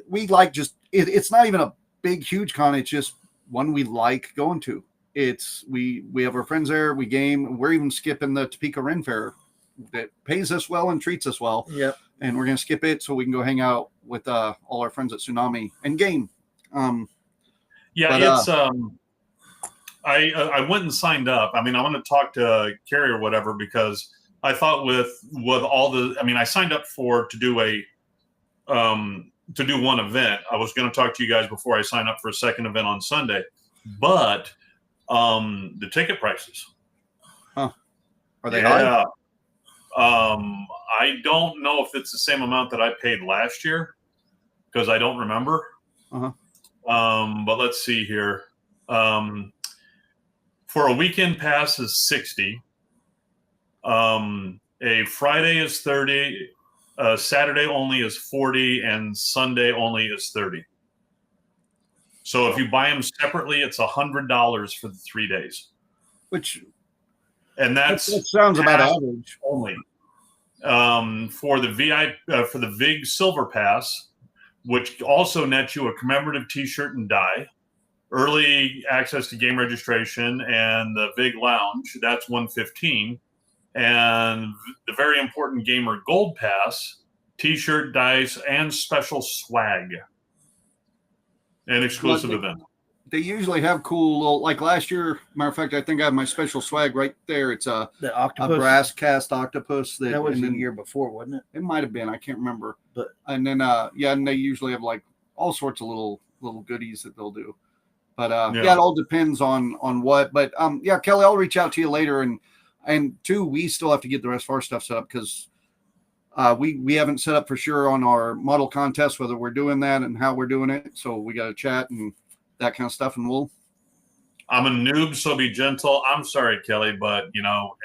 Speaker 3: we like it's not even a big, huge con. It's just one we like going to. We have our friends there. We game. We're even skipping the Topeka Ren Fair that pays us well and treats us well.
Speaker 4: Yep.
Speaker 3: And we're going to skip it so we can go hang out with all our friends at Tsunami and game.
Speaker 2: I went and signed up. I'm going to talk to Carrie or whatever because I thought with all the. I signed up to do one event. I was going to talk to you guys before I sign up for a second event on Sunday, but the ticket prices.
Speaker 3: Huh? Are they high?
Speaker 2: I don't know if it's the same amount that I paid last year. because I don't remember.
Speaker 3: Uh-huh.
Speaker 2: But let's see here. For a weekend pass is 60. A Friday is 30. Saturday only is 40, and Sunday only is 30. So if you buy them separately, it's $100 for the 3 days, and
Speaker 3: That sounds about
Speaker 2: pass
Speaker 3: average.
Speaker 2: only. For the VIG Silver Pass, which also nets you a commemorative T-shirt and die, early access to game registration, and the VIG Lounge, that's $115. And the very important Gamer Gold Pass, T-shirt, dice, and special swag. An exclusive event.
Speaker 3: They usually have cool little, like last year. Matter of fact, I think I have my special swag right there. It's a
Speaker 4: octopus.
Speaker 3: brass cast octopus.
Speaker 4: That was the year before, wasn't it?
Speaker 3: It might have been. I can't remember.
Speaker 4: But
Speaker 3: and then and they usually have like all sorts of little goodies that they'll do. But it all depends on what. But Kelly, I'll reach out to you later, and two, we still have to get the rest of our stuff set up because we haven't set up for sure on our model contest whether we're doing that and how we're doing it. So we got to chat and that kind of stuff, and
Speaker 2: I'm a noob, so be gentle. I'm sorry, Kelly, but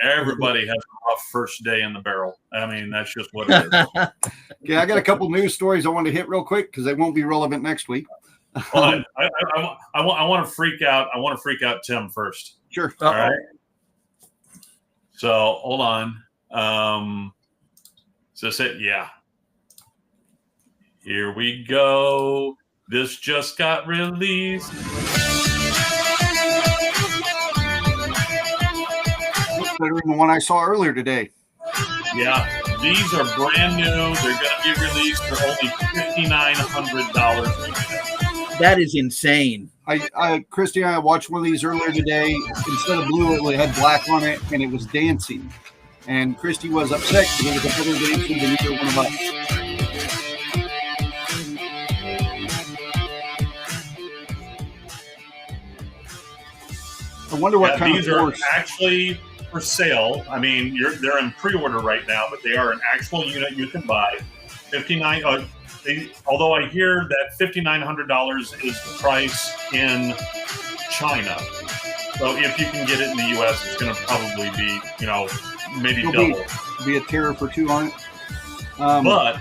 Speaker 2: everybody has a rough first day in the barrel. I mean, that's just what it is.
Speaker 3: Okay, I got a couple news stories I want to hit real quick because they won't be relevant next week.
Speaker 2: But I want to freak out. I want to freak out Tim first.
Speaker 3: Sure.
Speaker 2: All right. So hold on. Is this it? Yeah. Here we go. This just got released.
Speaker 3: Better than the one I saw earlier today.
Speaker 2: Yeah, these are brand new. They're going to be released for only $5,900.
Speaker 4: That is insane.
Speaker 3: Christy and I watched one of these earlier today. Instead of blue, it had black on it, and it was dancing. And Christy was upset because it was a better dancing than either one of us. I wonder what kind
Speaker 2: these
Speaker 3: of
Speaker 2: are
Speaker 3: force.
Speaker 2: Actually for sale. I mean, they're in pre-order right now, but they are an actual unit you can buy. Although I hear that $5,900 is the price in China. So if you can get it in the U.S., it's going to probably be, maybe double.
Speaker 3: Be a terror for two on it.
Speaker 2: But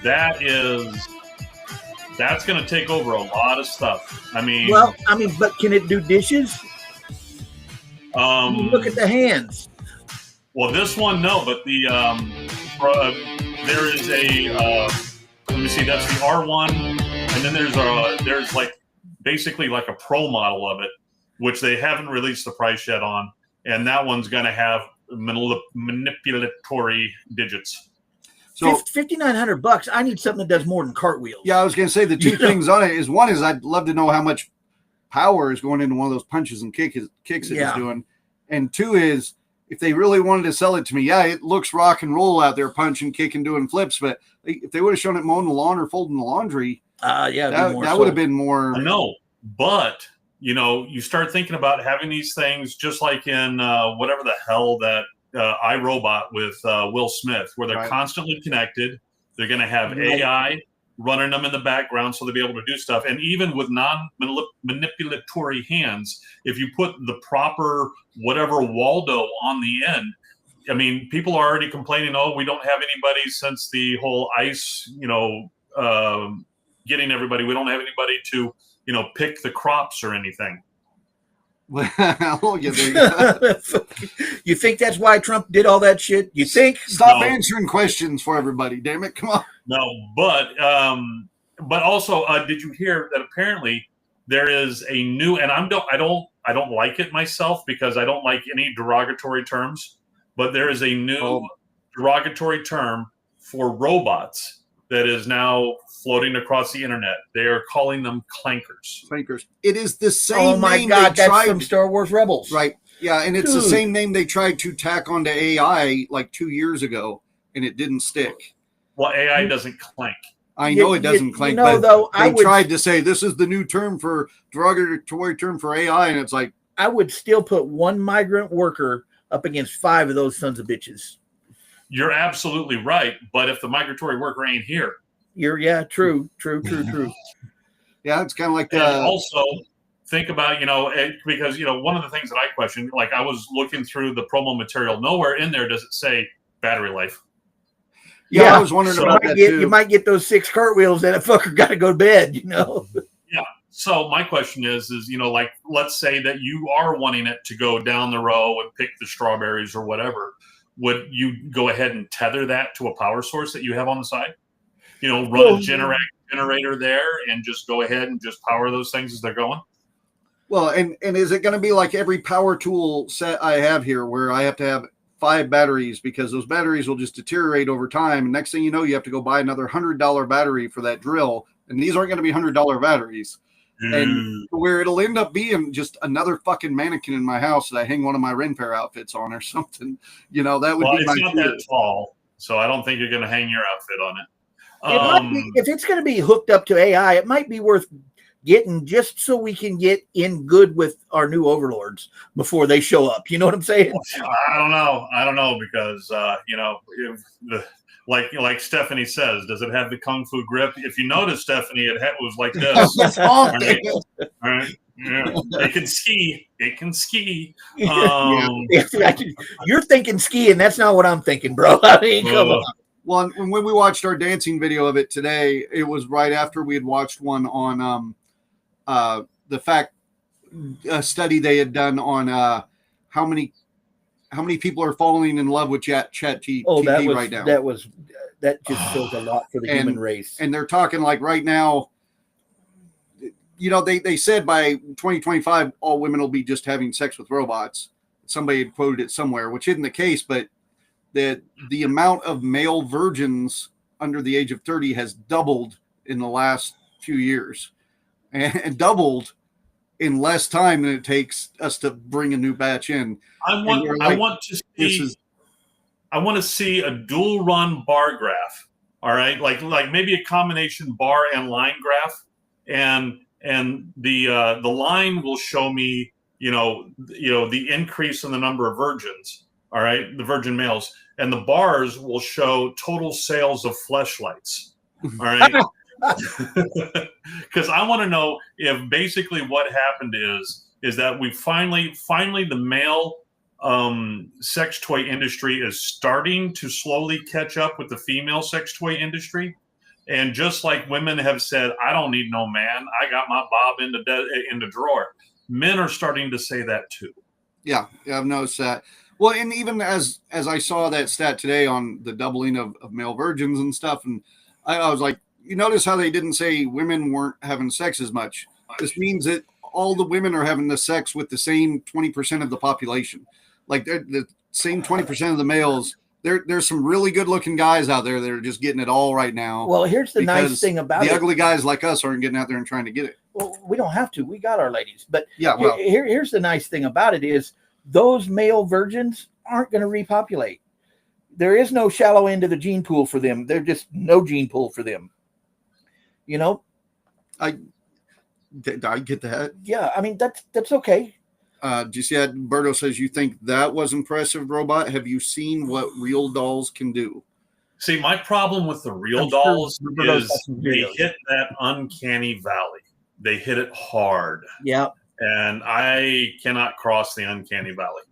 Speaker 2: that's going to take over a lot of stuff.
Speaker 4: But can it do dishes? Look at the hands.
Speaker 2: Well, this one, no, but there is let me see, that's the R1, and then there's like basically like a pro model of it, which they haven't released the price yet on, and that one's going to have manipulatory digits.
Speaker 4: So $5,900. I need something that does more than cartwheels.
Speaker 3: Yeah, I was going to say the two things on it is one is I'd love to know how much power is going into one of those punches and kicks that he's doing, and two is if they really wanted to sell it to me, it looks rock and roll out there, punching, kicking, doing flips, but if they would have shown it mowing the lawn or folding the laundry, that would have been more.
Speaker 2: No, but you start thinking about having these things just like in whatever the hell that iRobot with Will Smith, where they're constantly connected. They're going to have AI running them in the background so they'll be able to do stuff. And even with non-manipulatory hands, if you put the proper whatever Waldo on the end, I mean, people are already complaining, we don't have anybody since the whole ICE, getting everybody. We don't have anybody to, pick the crops or anything.
Speaker 3: Well, yeah, there you go.
Speaker 4: You think that's why Trump did all that shit? You think?
Speaker 3: Stop answering questions for everybody, damn it. Come on.
Speaker 2: No, but also, did you hear that apparently there is a new, and I don't like it myself because I don't like any derogatory terms, but there is a new derogatory term for robots that is now floating across the internet. They are calling them clankers.
Speaker 3: Clankers. It is the same.
Speaker 4: Oh my
Speaker 3: name
Speaker 4: God,
Speaker 3: that's
Speaker 4: from Star Wars Rebels,
Speaker 3: right? Yeah, and it's the same name they tried to tack onto AI like 2 years ago, and it didn't stick.
Speaker 2: Well, AI doesn't clank.
Speaker 3: I know it doesn't clank, but they tried to say this is the new term for derogatory term for AI, and it's like
Speaker 4: I would still put one migrant worker up against 5 of those sons of bitches.
Speaker 2: You're absolutely right, but if the migratory worker ain't here,
Speaker 4: True.
Speaker 3: Yeah, it's kind of like
Speaker 2: And also think about, because, one of the things that I questioned, like I was looking through the promo material, nowhere in there does it say battery life.
Speaker 3: I was wondering
Speaker 2: So-
Speaker 3: about that too.
Speaker 4: You might get those 6 cartwheels and that fucker got to go to bed,
Speaker 2: Yeah. So my question is, like, let's say that you are wanting it to go down the row and pick the strawberries or whatever. Would you go ahead and tether that to a power source that you have on the side? Run a generator there and just go ahead and just power those things as they're going?
Speaker 3: Well, and is it going to be like every power tool set I have here where I have to have 5 batteries because those batteries will just deteriorate over time. And next thing you know, you have to go buy another $100 battery for that drill. And these aren't going to be $100 batteries. And where it'll end up being just another fucking mannequin in my house that I hang one of my Ren Fair outfits on or something. That would be
Speaker 2: it's
Speaker 3: my
Speaker 2: not
Speaker 3: fear.
Speaker 2: that tall, so I don't think you're going to hang your outfit on it.
Speaker 4: It might be, if it's going to be hooked up to AI, it might be worth getting just so we can get in good with our new overlords before they show up. You know what I'm saying?
Speaker 2: I don't know because if like Stephanie says, does it have the kung fu grip? If you notice, Stephanie, it was like this.
Speaker 3: That's
Speaker 2: All
Speaker 3: all.
Speaker 2: right. All right. Yeah. It can ski.
Speaker 4: You're thinking skiing. That's not what I'm thinking, bro. I mean, come on.
Speaker 3: Well, when we watched our dancing video of it today, it was right after we had watched one on the fact study they had done on how many people are falling in love with ChatGPT right now.
Speaker 4: That just shows a lot for the human race.
Speaker 3: And they're talking like right now, they said by 2025 all women will be just having sex with robots. Somebody had quoted it somewhere, which isn't the case, but that the amount of male virgins under the age of 30 has doubled in the last few years, and doubled in less time than it takes us to bring a new batch in.
Speaker 2: I want to see a dual run bar graph. All right, like maybe a combination bar and line graph, and the line will show me the increase in the number of virgins. All right, the virgin males, and the bars will show total sales of fleshlights. All right, because I want to know if basically what happened is that we finally the male sex toy industry is starting to slowly catch up with the female sex toy industry. And just like women have said, I don't need no man, I got my bob in the drawer. Men are starting to say that too.
Speaker 3: Yeah, I've noticed that. Well, and even as I saw that stat today on the doubling of male virgins and stuff, and I was like, you notice how they didn't say women weren't having sex as much. This means that all the women are having the sex with the same 20% of the population. Like the same 20% of the males. There's some really good looking guys out there that are just getting it all right now.
Speaker 4: Well, here's the nice thing about it.
Speaker 3: The ugly guys like us aren't getting out there and trying to get it.
Speaker 4: Well, we don't have to. We got our ladies. But
Speaker 3: yeah, well,
Speaker 4: here's the nice thing about it is those male virgins aren't going to repopulate. There is no shallow end of the gene pool for them. There's just no gene pool for them.
Speaker 3: I get that.
Speaker 4: Yeah, I mean that's okay.
Speaker 3: Do you see that? Berto says you think that was impressive, robot. Have you seen what real dolls can do?
Speaker 2: See, my problem with the real dolls is they hit that uncanny valley. They hit it hard.
Speaker 4: Yeah.
Speaker 3: And
Speaker 2: I cannot cross the uncanny valley.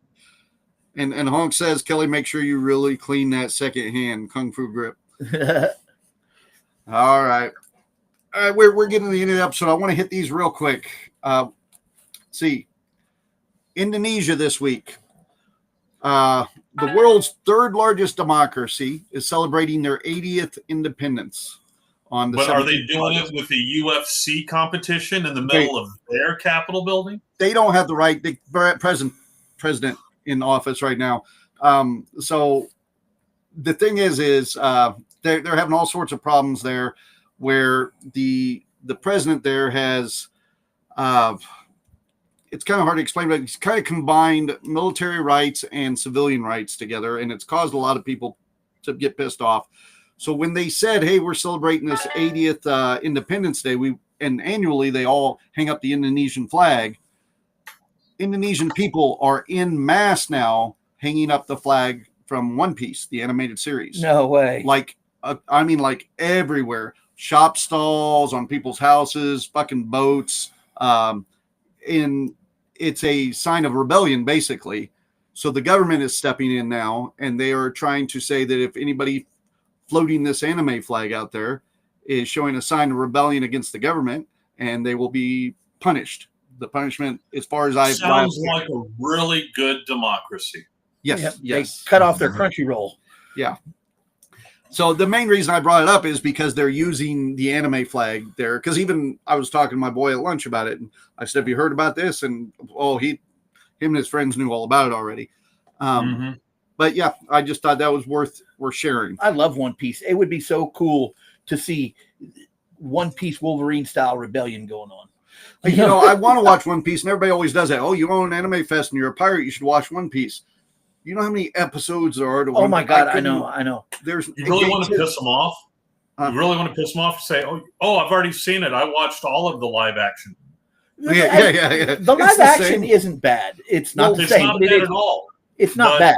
Speaker 3: And Honk says, Kelly, make sure you really clean that second hand kung fu grip. All right. We're getting to the end of the episode. I want to hit these real quick. See, Indonesia this week. The world's third largest democracy is celebrating their 80th independence.
Speaker 2: But are they doing it with the UFC competition in the middle of their Capitol building?
Speaker 3: They don't have the right president in office right now. So the thing is they're having all sorts of problems there, where the president there has it's kind of hard to explain, but he's kind of combined military rights and civilian rights together, and it's caused a lot of people to get pissed off. So when they said, hey, we're celebrating this 80th Independence Day, and annually they all hang up the Indonesian flag, Indonesian people are en masse now hanging up the flag from One Piece, the animated series.
Speaker 4: No way.
Speaker 3: Like everywhere. shop stalls, on people's houses, fucking boats. It's a sign of rebellion, basically. So the government is stepping in now, and they are trying to say that if anybody floating this anime flag out there is showing a sign of rebellion against the government, and they will be punished. The punishment, as far as I
Speaker 2: sounds like a really good democracy.
Speaker 3: yes.
Speaker 4: They cut off their Crunchyroll.
Speaker 3: Yeah. So the main reason I brought it up is because they're using the anime flag there. Because even I was talking to my boy at lunch about it, and I said, "Have you heard about this?" And him and his friends knew all about it already. But yeah, I just thought that was worth sharing.
Speaker 4: I love One Piece. It would be so cool to see One Piece Wolverine style rebellion going on.
Speaker 3: You know, I want to watch One Piece, and everybody always does that. Oh, you own an Anime Fest and you're a pirate, you should watch One Piece. You know how many episodes there are to
Speaker 4: Oh my God, I know.
Speaker 3: There's
Speaker 2: You really want to piss them off? You really want to piss them off? Say, oh, I've already seen it. I watched all of the live action.
Speaker 3: Yeah.
Speaker 4: The live action isn't bad. It's not the
Speaker 2: It's
Speaker 4: same.
Speaker 2: not bad at all.
Speaker 4: It's not
Speaker 2: But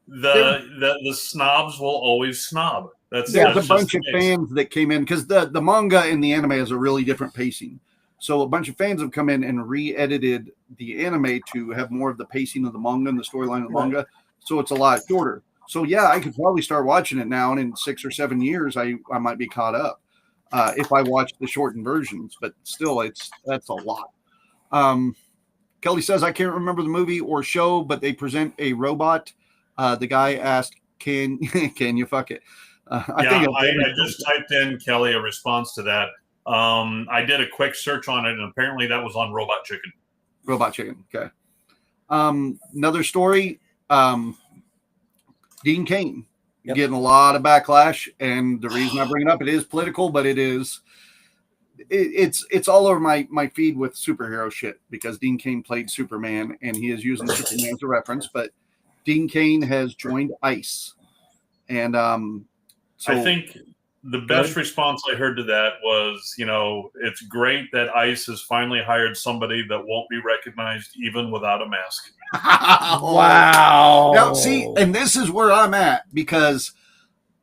Speaker 4: bad.
Speaker 2: The snobs will always snob. There's
Speaker 3: a bunch of fans that came in because the manga and the anime has a really different pacing. So a bunch of fans have come in and re-edited the anime to have more of the pacing of the manga and the storyline of the manga. So it's a lot shorter. So yeah, I could probably start watching it now, and in 6 or 7 years, I might be caught up if I watch the shortened versions. But still, that's a lot. Kelly says, I can't remember the movie or show, but they present a robot. The guy asked, "Can you fuck it?"
Speaker 2: I just typed in, Kelly, a response to that. I did a quick search on it, and apparently that was on Robot Chicken.
Speaker 3: Robot Chicken. Okay. Another story. Dean Cain getting a lot of backlash, and the reason I bring it up, it is political, but it's all over my feed with superhero shit because Dean Cain played Superman, and he is using Superman as a reference. But Dean Cain has joined ICE, and so
Speaker 2: I think the best response I heard to that was, it's great that ICE has finally hired somebody that won't be recognized even without a mask.
Speaker 4: Wow.
Speaker 3: Now, see, and this is where I'm at because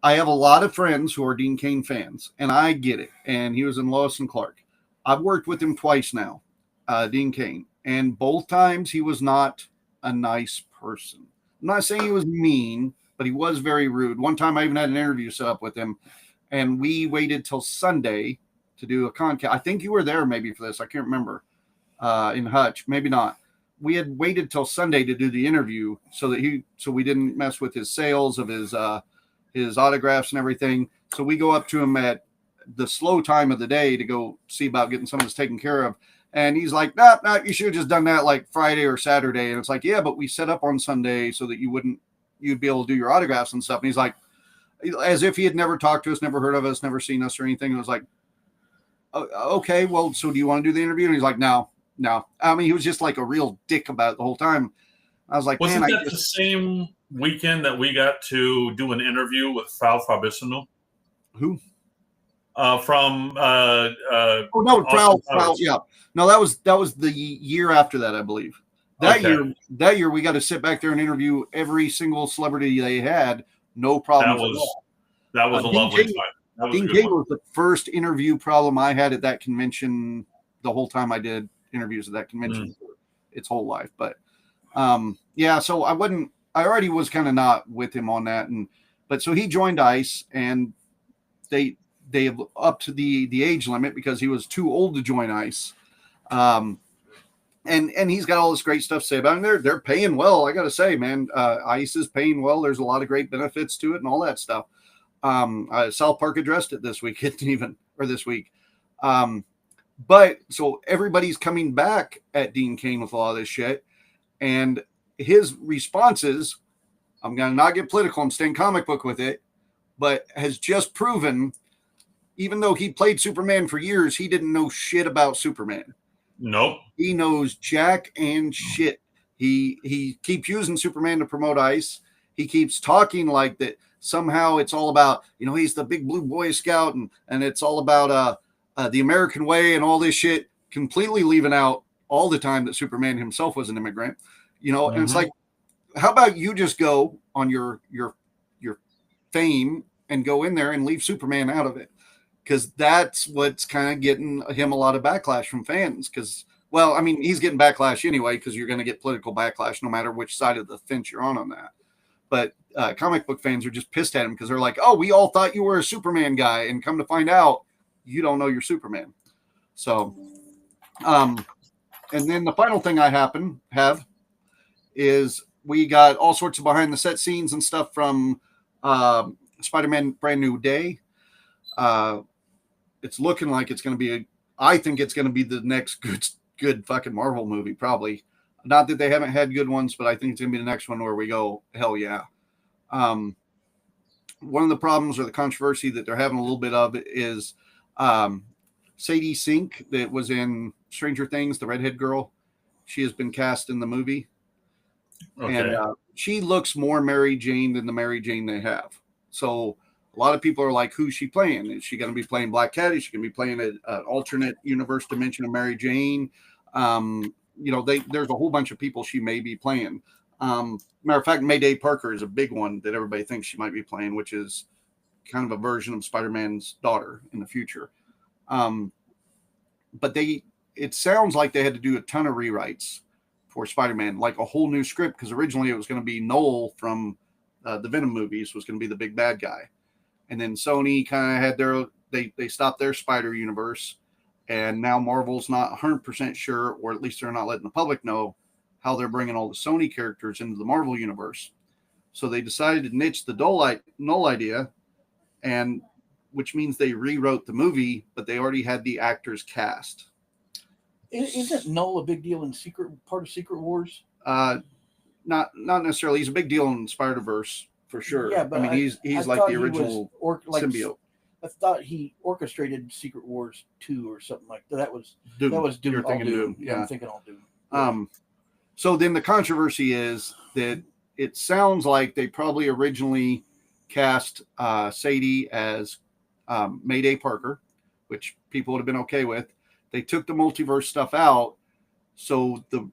Speaker 3: I have a lot of friends who are Dean Cain fans, and I get it. And he was in Lois and Clark. I've worked with him twice now, Dean Cain, and both times he was not a nice person. I'm not saying he was mean, but he was very rude. One time I even had an interview set up with him, and we waited till Sunday to do a concast. I think you were there maybe for this. I can't remember. In Hutch, maybe not. We had waited till Sunday to do the interview so we didn't mess with his sales of his autographs and everything. So we go up to him at the slow time of the day to go see about getting some of this taken care of. And he's like, nah, you should have just done that like Friday or Saturday. And it's like, yeah, but we set up on Sunday so that you'd be able to do your autographs and stuff. And he's like, as if he had never talked to us, never heard of us, never seen us or anything. And I was like, okay, well, so do you want to do the interview? And he's like, no. I mean, he was just like a real dick about it the whole time. I was like,
Speaker 2: wasn't that the same weekend that we got to do an interview with Frau Fabissino?
Speaker 3: Who?
Speaker 2: Frau.
Speaker 3: Yeah. No, that was the year after that, I believe. That year we got to sit back there and interview every single celebrity they had. No problem.
Speaker 2: That was a lovely time.
Speaker 3: Dean Cain was the first interview problem I had at that convention the whole time I did interviews at that convention for its whole life. But so I already was kind of not with him on that. But so he joined ICE, and they have up to the age limit because he was too old to join ICE. And he's got all this great stuff to say about him. They're paying well. I got to say, man, ICE is paying well. There's a lot of great benefits to it and all that stuff. South Park addressed it this week, this week. But so everybody's coming back at Dean Cain with a lot of this shit. And his responses, I'm going to not get political, I'm staying comic book with it, but has just proven, even though he played Superman for years, he didn't know shit about Superman.
Speaker 2: Nope.
Speaker 3: He knows jack and shit. He keeps using Superman to promote ICE. He keeps talking like that somehow it's all about, he's the big blue Boy Scout and it's all about the American way and all this shit, completely leaving out all the time that Superman himself was an immigrant, and it's like, how about you just go on your fame and go in there and leave Superman out of it? because that's what's kind of getting him a lot of backlash from fans. Because, well, I mean, he's getting backlash anyway, because you're going to get political backlash no matter which side of the fence you're on that. But comic book fans are just pissed at him because they're like, oh, we all thought you were a Superman guy, and come to find out, you don't know you're Superman. So, and then the final thing I have is we got all sorts of behind the set scenes and stuff from Spider-Man Brand New Day. It's looking like it's going to be I think it's going to be the next good fucking Marvel movie, probably. Not that they haven't had good ones, but I think it's going to be the next one where we go, hell yeah. One of the problems or the controversy that they're having a little bit of is Sadie Sink, that was in Stranger Things, the redhead girl. She has been cast in the movie. Okay. And she looks more Mary Jane than the Mary Jane they have. So a lot of people are like, who's she playing? Is she going to be playing Black Cat? Is she going to be playing an alternate universe dimension of Mary Jane? There's a whole bunch of people she may be playing. Matter of fact, Mayday Parker is a big one that everybody thinks she might be playing, which is kind of a version of Spider-Man's daughter in the future. But it sounds like they had to do a ton of rewrites for Spider-Man, like a whole new script, because originally it was going to be Noel from the Venom movies was going to be the big bad guy. And then Sony kind of had they stopped their Spider universe, and now Marvel's not 100% sure, or at least they're not letting the public know how they're bringing all the Sony characters into the Marvel universe. So they decided to niche the Null idea, and which means they rewrote the movie, but they already had the actors cast.
Speaker 4: Isn't Null a big deal in part of Secret Wars?
Speaker 3: Not necessarily. He's a big deal in Spider-Verse for sure. Yeah, but I mean, he's like the original symbiote.
Speaker 4: I thought he orchestrated Secret Wars 2 or something like that. That was Doom.
Speaker 3: You're thinking Doom.
Speaker 4: Yeah, I'm thinking all Doom.
Speaker 3: Yeah. So then the controversy is that it sounds like they probably originally cast Sadie as Mayday Parker, which people would have been okay with. They took the multiverse stuff out, so the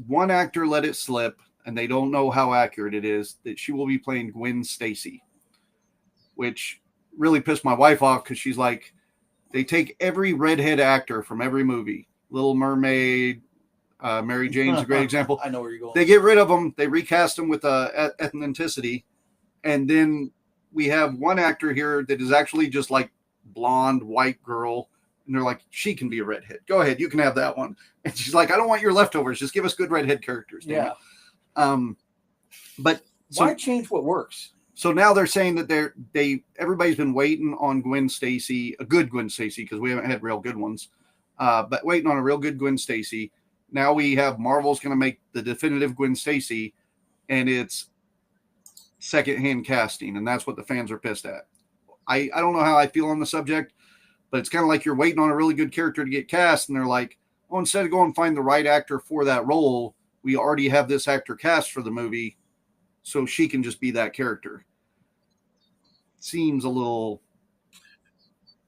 Speaker 3: one actor let it slip, and they don't know how accurate it is, that she will be playing Gwen Stacy, which really pissed my wife off because she's like, they take every redhead actor from every movie. Little Mermaid, Mary Jane's a great example.
Speaker 4: I know where you're going.
Speaker 3: They get rid of them. They recast them with ethnicity. And then we have one actor here that is actually just like blonde, white girl. And they're like, she can be a redhead. Go ahead. You can have that one. And she's like, I don't want your leftovers. Just give us good redhead characters.
Speaker 4: Yeah.
Speaker 3: But
Speaker 4: why change what works?
Speaker 3: So now they're saying that everybody's been waiting on Gwen Stacy, a good Gwen Stacy, because we haven't had real good ones, but waiting on a real good Gwen Stacy. Now we have Marvel's going to make the definitive Gwen Stacy, and it's secondhand casting, and that's what the fans are pissed at. I don't know how I feel on the subject, but it's kind of like you're waiting on a really good character to get cast, and they're like, oh, instead of going and find the right actor for that role, we already have this actor cast for the movie, so she can just be that character. Seems a little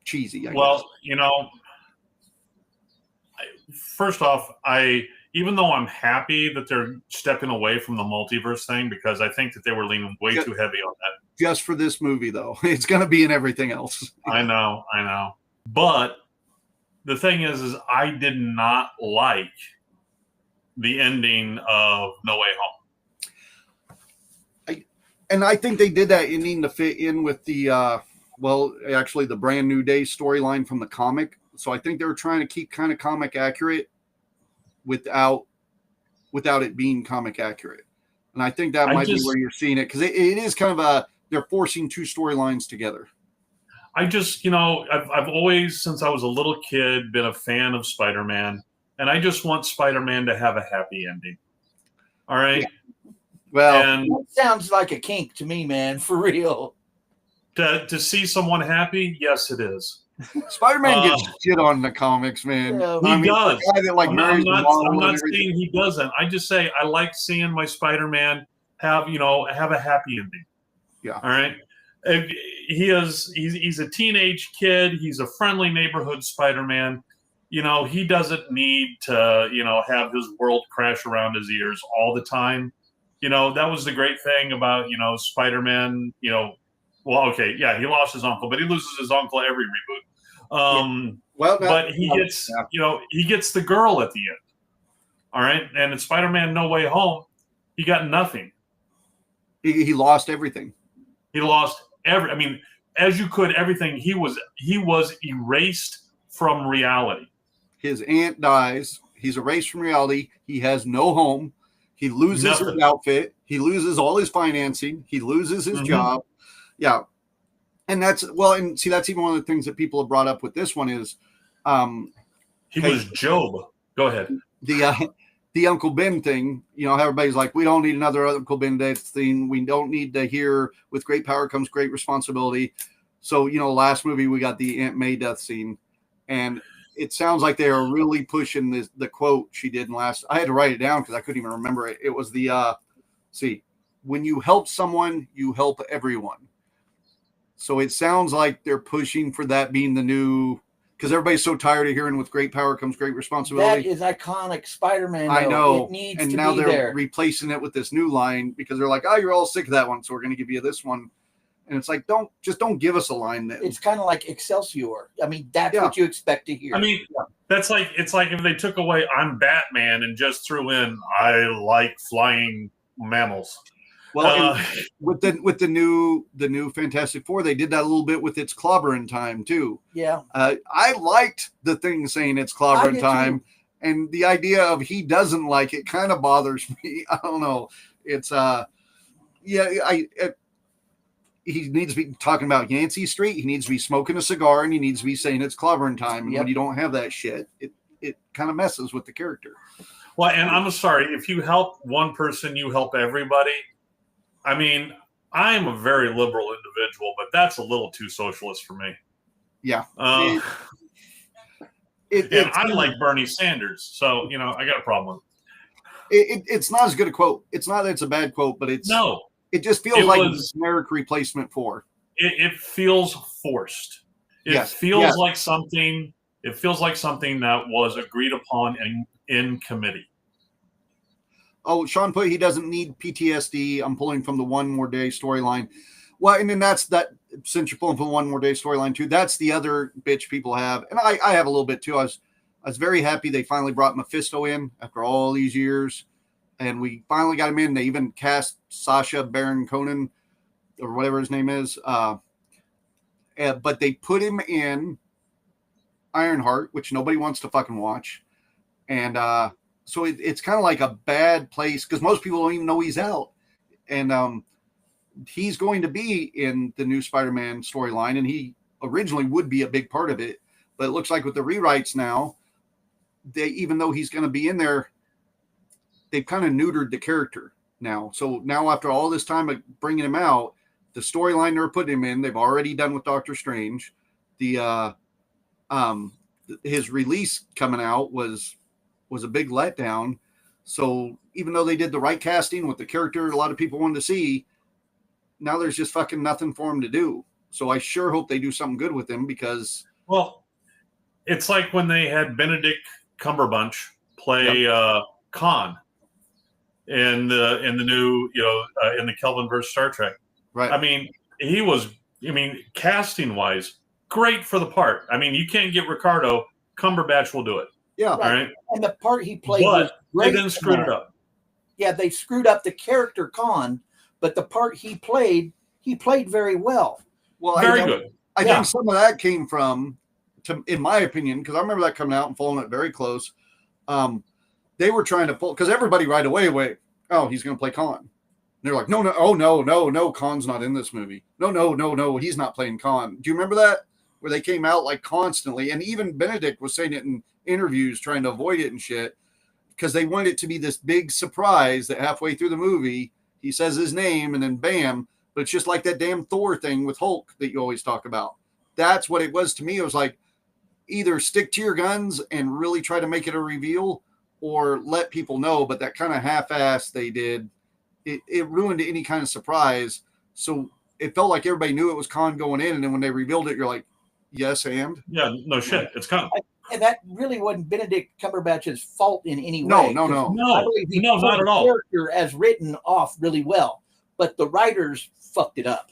Speaker 3: cheesy, I guess.
Speaker 2: First off, even though I'm happy that they're stepping away from the multiverse thing, because I think that they were leaning way too heavy on that.
Speaker 3: Just for this movie, though. It's going to be in everything else.
Speaker 2: I know. But the thing is I did not like the ending of No Way Home.
Speaker 3: And I think they did that ending to fit in with the, the Brand New Day storyline from the comic. So I think they were trying to keep kind of comic accurate without it being comic accurate. And I think that might be where you're seeing it, because it is kind of they're forcing two storylines together.
Speaker 2: I've always, since I was a little kid, been a fan of Spider-Man, and I just want Spider-Man to have a happy ending. All right.
Speaker 3: Yeah. Well,
Speaker 4: that sounds like a kink to me, man, for real.
Speaker 2: To see someone happy, yes, it is.
Speaker 3: Spider-Man gets shit on the comics, man.
Speaker 2: He does.
Speaker 3: I'm
Speaker 2: not saying he doesn't. I just say I like seeing my Spider-Man have a happy ending.
Speaker 3: Yeah.
Speaker 2: All right. He's a teenage kid. He's a friendly neighborhood Spider-Man. He doesn't need to, have his world crash around his ears all the time. That was the great thing about, Spider-Man, he lost his uncle, but he loses his uncle every reboot.
Speaker 3: Well,
Speaker 2: But he gets, he gets the girl at the end. All right, and in Spider-Man: No Way Home, he got nothing.
Speaker 3: he lost everything.
Speaker 2: He lost I mean, as you could, everything. He was erased from reality.
Speaker 3: His aunt dies. He's erased from reality. He has no home. He loses his outfit. He loses all his financing. He loses his job. Yeah. And that's and see, that's even one of the things that people have brought up with this one is
Speaker 2: he was Job. Go ahead.
Speaker 3: The Uncle Ben thing, everybody's like, we don't need another Uncle Ben death thing. We don't need to hear with great power comes great responsibility. So, last movie we got the Aunt May death scene, and it sounds like they are really pushing the quote she did in last. I had to write it down because I couldn't even remember it. It was when you help someone, you help everyone. So it sounds like they're pushing for that being the new, because everybody's so tired of hearing with great power comes great responsibility.
Speaker 4: That is iconic Spider-Man.
Speaker 3: I know.
Speaker 4: It needs
Speaker 3: and
Speaker 4: to
Speaker 3: now
Speaker 4: be
Speaker 3: they're
Speaker 4: there.
Speaker 3: replacing it with this new line because they're like, oh, you're all sick of that one, so we're going to give you this one. And it's like, don't give us a line then.
Speaker 4: It's kind of like Excelsior. I mean, that's what you expect to hear.
Speaker 2: I mean, it's like if they took away I'm Batman and just threw in I like flying mammals.
Speaker 3: Well, with the new Fantastic Four, they did that a little bit with It's Clobbering Time too.
Speaker 4: Yeah.
Speaker 3: I liked the thing saying It's Clobbering Time, and the idea of he doesn't like it kind of bothers me. I don't know. It's he needs to be talking about Yancey Street. He needs to be smoking a cigar, and he needs to be saying it's clobbering time. And when you don't have that shit, it kind of messes with the character.
Speaker 2: Well, and I'm sorry, if you help one person, you help everybody. I mean, I'm a very liberal individual, but that's a little too socialist for me.
Speaker 3: Yeah.
Speaker 2: And I like Bernie Sanders, so I got a problem with
Speaker 3: it. It's not as good a quote. It's not that it's a bad quote, but it's
Speaker 2: no.
Speaker 3: It just feels like a generic replacement for.
Speaker 2: It feels forced. It feels like something. It feels like something that was agreed upon in committee.
Speaker 3: Oh, Sean put he doesn't need PTSD. I'm pulling from the One More Day storyline. Well, and then that's that. Since you're pulling from the One More Day storyline too, that's the other bitch people have, and I have a little bit too. I was very happy they finally brought Mephisto in after all these years. And we finally got him in. They even cast Sacha Baron Cohen or whatever his name is. But they put him in Ironheart, which nobody wants to fucking watch. And so it's kind of like a bad place because most people don't even know he's out. And he's going to be in the new Spider-Man storyline. And he originally would be a big part of it. But it looks like with the rewrites now, even though he's going to be in there, they've kind of neutered the character now. So now after all this time of bringing him out, the storyline they're putting him in, they've already done with Doctor Strange. The his release coming out was a big letdown. So even though they did the right casting with the character a lot of people wanted to see, now there's just fucking nothing for him to do. So I sure hope they do something good with him because
Speaker 2: it's like when they had Benedict Cumberbatch play Khan in the new, in the Kelvinverse Star Trek.
Speaker 3: Right.
Speaker 2: I mean, casting wise, great for the part. I mean, you can't get Ricardo. Cumberbatch will do it.
Speaker 3: Yeah.
Speaker 2: All right.
Speaker 4: And the part he played was great.
Speaker 2: They then screwed it up.
Speaker 4: Yeah, they screwed up the character Khan, but the part he played very well.
Speaker 3: Well,
Speaker 2: very good.
Speaker 3: I think some of that came from, in my opinion, because I remember that coming out and following it very close. They were trying to pull, because everybody right away, oh, he's going to play Khan. And they're like, no, Khan's not in this movie. No, he's not playing Khan. Do you remember that? Where they came out like constantly, and even Benedict was saying it in interviews, trying to avoid it and shit, because they wanted it to be this big surprise that halfway through the movie, he says his name and then bam, but it's just like that damn Thor thing with Hulk that you always talk about. That's what it was to me. It was like, either stick to your guns and really try to make it a reveal, or let people know, but that kind of half-ass they did, it ruined any kind of surprise. So it felt like everybody knew it was Khan going in, and then when they revealed it, you're like, yes, and?
Speaker 2: Yeah, no shit, it's Khan.
Speaker 4: And that really wasn't Benedict Cumberbatch's fault in any way.
Speaker 3: No.
Speaker 4: I believe he
Speaker 2: not at all.
Speaker 4: The character as written off really well, but the writers fucked it up.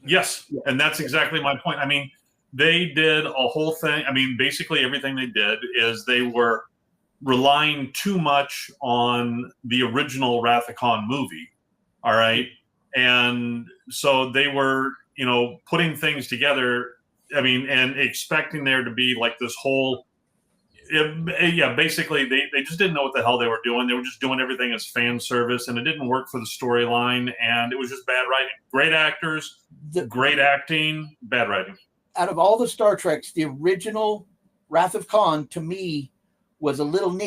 Speaker 2: Yes, and that's exactly my point. I mean, they did a whole thing. I mean, basically everything they did is they were relying too much on the original Wrath of Khan movie. All right. And so they were, putting things together. I mean, and expecting there to be like this whole, basically they just didn't know what the hell they were doing. They were just doing everything as fan service, and it didn't work for the storyline, and it was just bad writing. Great actors, great acting, bad writing.
Speaker 4: Out of all the Star Treks, the original Wrath of Khan to me was a little more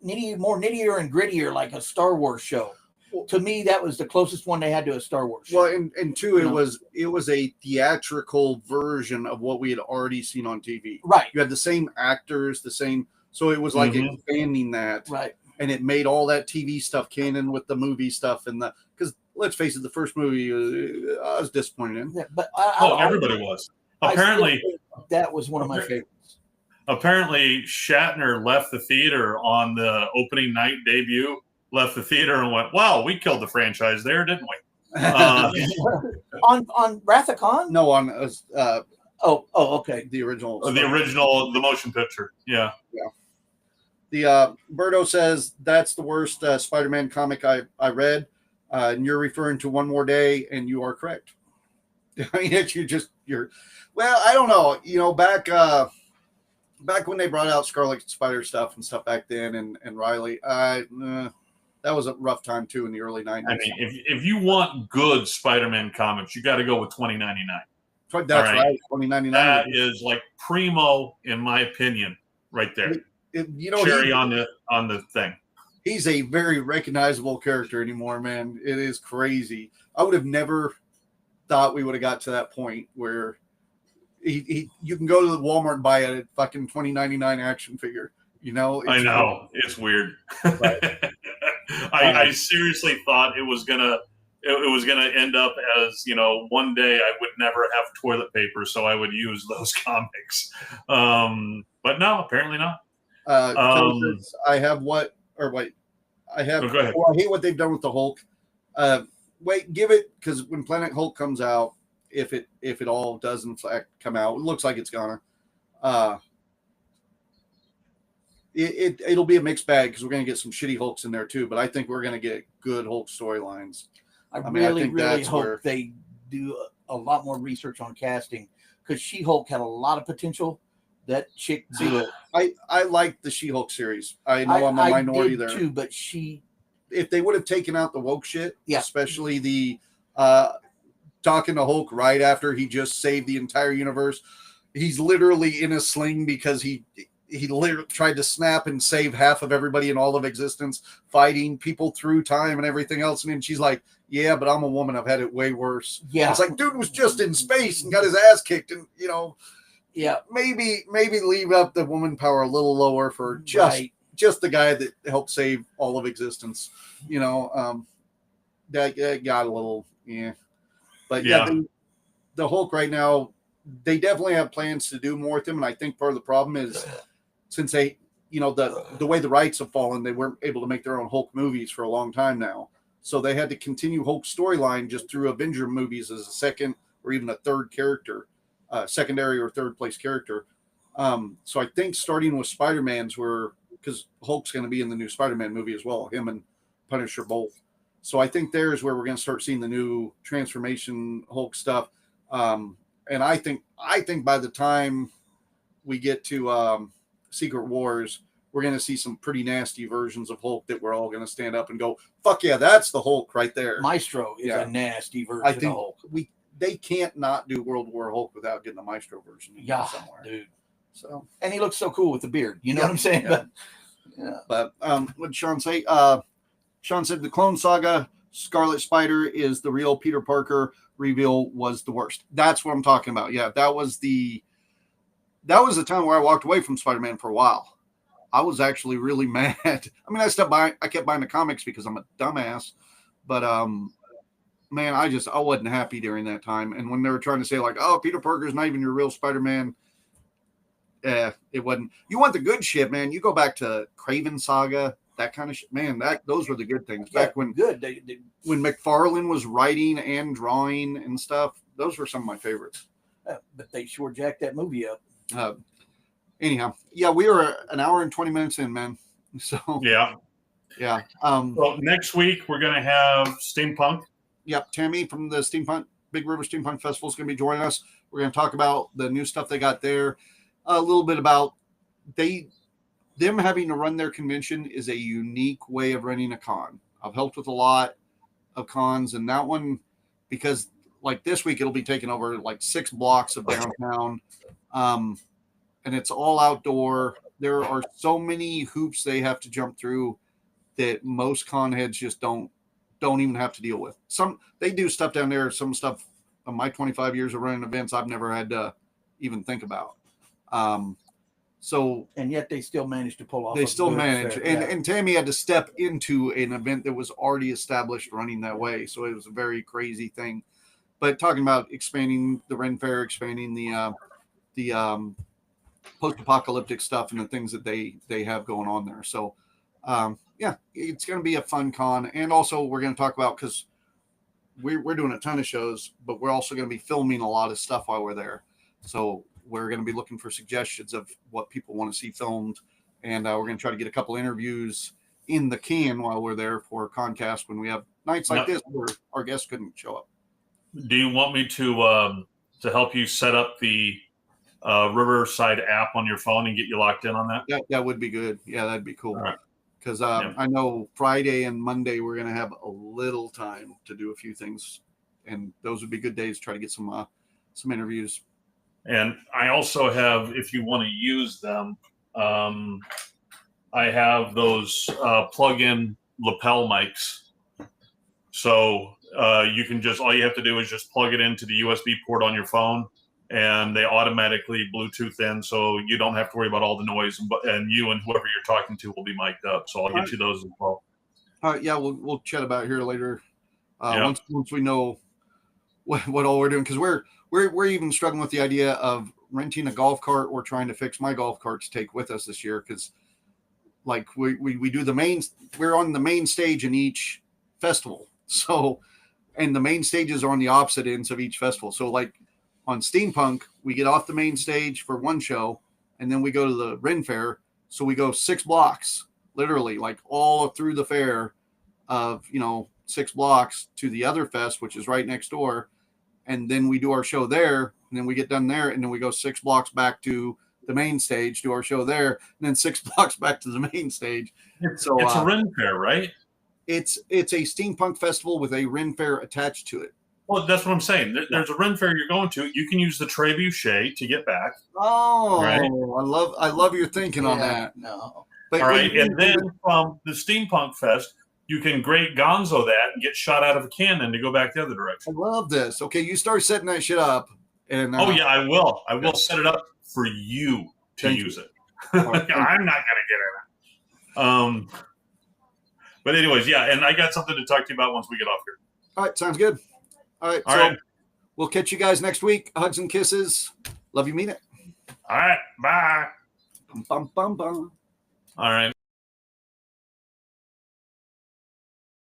Speaker 4: nittier and grittier, like a Star Wars show. To me, that was the closest one they had to a Star Wars show.
Speaker 3: Well, and two, it was a theatrical version of what we had already seen on TV.
Speaker 4: Right.
Speaker 3: You had the same actors, so it was like expanding that.
Speaker 4: Right.
Speaker 3: And it made all that TV stuff canon with the movie stuff, because let's face it, the first movie I was disappointed in.
Speaker 4: Yeah, but
Speaker 2: everybody was. Apparently,
Speaker 4: that was one of my favorites.
Speaker 2: Apparently, Shatner left the theater on the opening night debut. Left the theater and went, "Wow, we killed the franchise there, didn't we?"
Speaker 4: On Wrath of Khan?
Speaker 3: No, on
Speaker 4: okay,
Speaker 3: the original,
Speaker 2: the motion picture. Yeah.
Speaker 3: The Berto says that's the worst Spider-Man comic I read, and you're referring to One More Day, and you are correct. I mean, you're. Well, I don't know. Back when they brought out Scarlet Spider stuff and stuff back then, and Riley, that was a rough time too in the early 90s.
Speaker 2: I mean, if you want good Spider-Man comics, you got to go with 2099.
Speaker 3: That's right. 2099.
Speaker 2: That is like primo, in my opinion, right there. Cherry on the thing.
Speaker 3: He's a very recognizable character anymore, man. It is crazy. I would have never thought we would have got to that point where you can go to the Walmart and buy a fucking 2099 action figure.
Speaker 2: I know. It's weird.
Speaker 3: Right.
Speaker 2: I seriously thought it was gonna end up as, one day I would never have toilet paper, so I would use those comics. But no, apparently not.
Speaker 3: I have what? I have.
Speaker 2: Oh, go ahead.
Speaker 3: Well, I hate what they've done with the Hulk. Wait, give it, because when Planet Hulk comes out, if it all does in fact come out, it looks like it's gonna. It'll be a mixed bag, because we're going to get some shitty Hulks in there too, but I think we're going to get good Hulk storylines.
Speaker 4: I really hope they do a lot more research on casting, because She-Hulk had a lot of potential. That chick do it.
Speaker 3: I like the She-Hulk series. I know I'm a minority there
Speaker 4: too, but
Speaker 3: if they would have taken out the woke shit, especially the talking to Hulk right after he just saved the entire universe, he's literally in a sling because he literally tried to snap and save half of everybody in all of existence, fighting people through time and everything else. And then she's like, "Yeah, but I'm a woman. I've had it way worse."
Speaker 4: Yeah.
Speaker 3: It's like, dude was just in space and got his ass kicked. And,
Speaker 4: yeah,
Speaker 3: maybe leave up the woman power a little lower for just the guy that helped save all of existence. That got a little, but the Hulk right now, they definitely have plans to do more with him. And I think part of the problem is, since they, the way the rights have fallen, they weren't able to make their own Hulk movies for a long time now. So they had to continue Hulk's storyline just through Avenger movies as a second or even a third character, secondary or third place character. So I think starting with Spider-Man's because Hulk's going to be in the new Spider-Man movie as well, him and Punisher both. So I think there's where we're going to start seeing the new transformation Hulk stuff. And I think by the time we get to Secret Wars, we're going to see some pretty nasty versions of Hulk that we're all going to stand up and go, "Fuck yeah, that's the Hulk right there."
Speaker 4: Maestro is a nasty version of Hulk.
Speaker 3: They can't not do World War Hulk without getting the Maestro version somewhere.
Speaker 4: Dude.
Speaker 3: So,
Speaker 4: and he looks so cool with the beard. You know what I'm saying?
Speaker 3: Yeah. But what did Sean say? Sean said the Clone Saga Scarlet Spider is the real Peter Parker. Reveal was the worst. That's what I'm talking about. Yeah, that was the time where I walked away from Spider-Man for a while. I was actually really mad. I mean, I kept buying the comics because I'm a dumbass, but man, I wasn't happy during that time. And when they were trying to say like, "Oh, Peter Parker's not even your real Spider-Man," it wasn't. You want the good shit, man. You go back to Craven Saga, that kind of shit, man. Those were the good things back when when McFarlane was writing and drawing and stuff. Those were some of my favorites.
Speaker 4: But they sure jacked that movie up.
Speaker 3: Anyhow, yeah, we are an hour and 20 minutes in, man. So
Speaker 2: Yeah.
Speaker 3: yeah.
Speaker 2: Well, next week we're going to have Steampunk.
Speaker 3: Yep, Tammy from the Big River Steampunk Festival is going to be joining us. We're going to talk about the new stuff they got there, a little bit about them having to run their convention is a unique way of running a con. I've helped with a lot of cons, and that one, because like this week it'll be taking over like 6 blocks of downtown, and it's all outdoor. There are so many hoops they have to jump through that most con heads just don't even have to deal with. Some they do stuff down there, some stuff in my 25 years of running events I've never had to even think about. So
Speaker 4: And yet they still managed to pull off.
Speaker 3: they
Speaker 4: a
Speaker 3: still
Speaker 4: good
Speaker 3: manage.
Speaker 4: fair.
Speaker 3: And Tammy had to step into an event that was already established running that way. So it was a very crazy thing. But talking about expanding the Ren Fair, expanding the post-apocalyptic stuff and the things that they have going on there. So yeah, it's going to be a fun con. And also we're going to talk about, because we're doing a ton of shows, but we're also going to be filming a lot of stuff while we're there. So we're going to be looking for suggestions of what people want to see filmed. And we're going to try to get a couple interviews in the can while we're there for Concast when we have nights like this where our guests couldn't show up.
Speaker 2: Do you want me to help you set up the Riverside app on your phone and get you locked in on that?
Speaker 3: That would be good. Yeah, that'd be cool.
Speaker 2: All right.
Speaker 3: Because I know Friday and Monday we're going to have a little time to do a few things, and those would be good days to try to get some interviews.
Speaker 2: And I also have, if you want to use them, I have those plug-in lapel mics. So you can all you have to do is just plug it into the USB port on your phone, and they automatically Bluetooth in, so you don't have to worry about all the noise, and you and whoever you're talking to will be mic'd up. So I'll get you those as well.
Speaker 3: All right, yeah, we'll chat about it here later. Once we know what all we're doing, because we're even struggling with the idea of renting a golf cart or trying to fix my golf cart to take with us this year, because like we do we're on the main stage in each festival, so, and the main stages are on the opposite ends of each festival. So like on Steampunk, we get off the main stage for one show, and then we go to the Ren Fair. So we go 6 blocks, literally, like all through the fair of 6 blocks to the other fest, which is right next door. And then we do our show there, and then we get done there, and then we go 6 blocks back to the main stage, do our show there, and then 6 blocks back to the main stage. So
Speaker 2: it's a Ren Fair, right?
Speaker 3: It's a steampunk festival with a Ren Fair attached to it.
Speaker 2: Well, that's what I'm saying. There's a Ren Fair you're going to. You can use the Trebuchet to get back.
Speaker 3: Oh,
Speaker 2: right?
Speaker 3: I love your thinking on that.
Speaker 4: No.
Speaker 3: But
Speaker 2: all right, and then from the Steampunk Fest, you can Great Gonzo that and get shot out of a cannon to go back the other
Speaker 3: I
Speaker 2: direction.
Speaker 3: love this. Okay, you start setting that shit up. And
Speaker 2: Oh yeah, I will. I will set it up for you to use it. I'm not gonna get in it. But anyways, yeah, and I got something to talk to you about once we get off here.
Speaker 3: All right, sounds good. All right,
Speaker 2: All right.
Speaker 3: We'll catch you guys next week. Hugs and kisses. Love you, mean it.
Speaker 2: All right, bye.
Speaker 3: Bum, bum, bum.
Speaker 2: All right.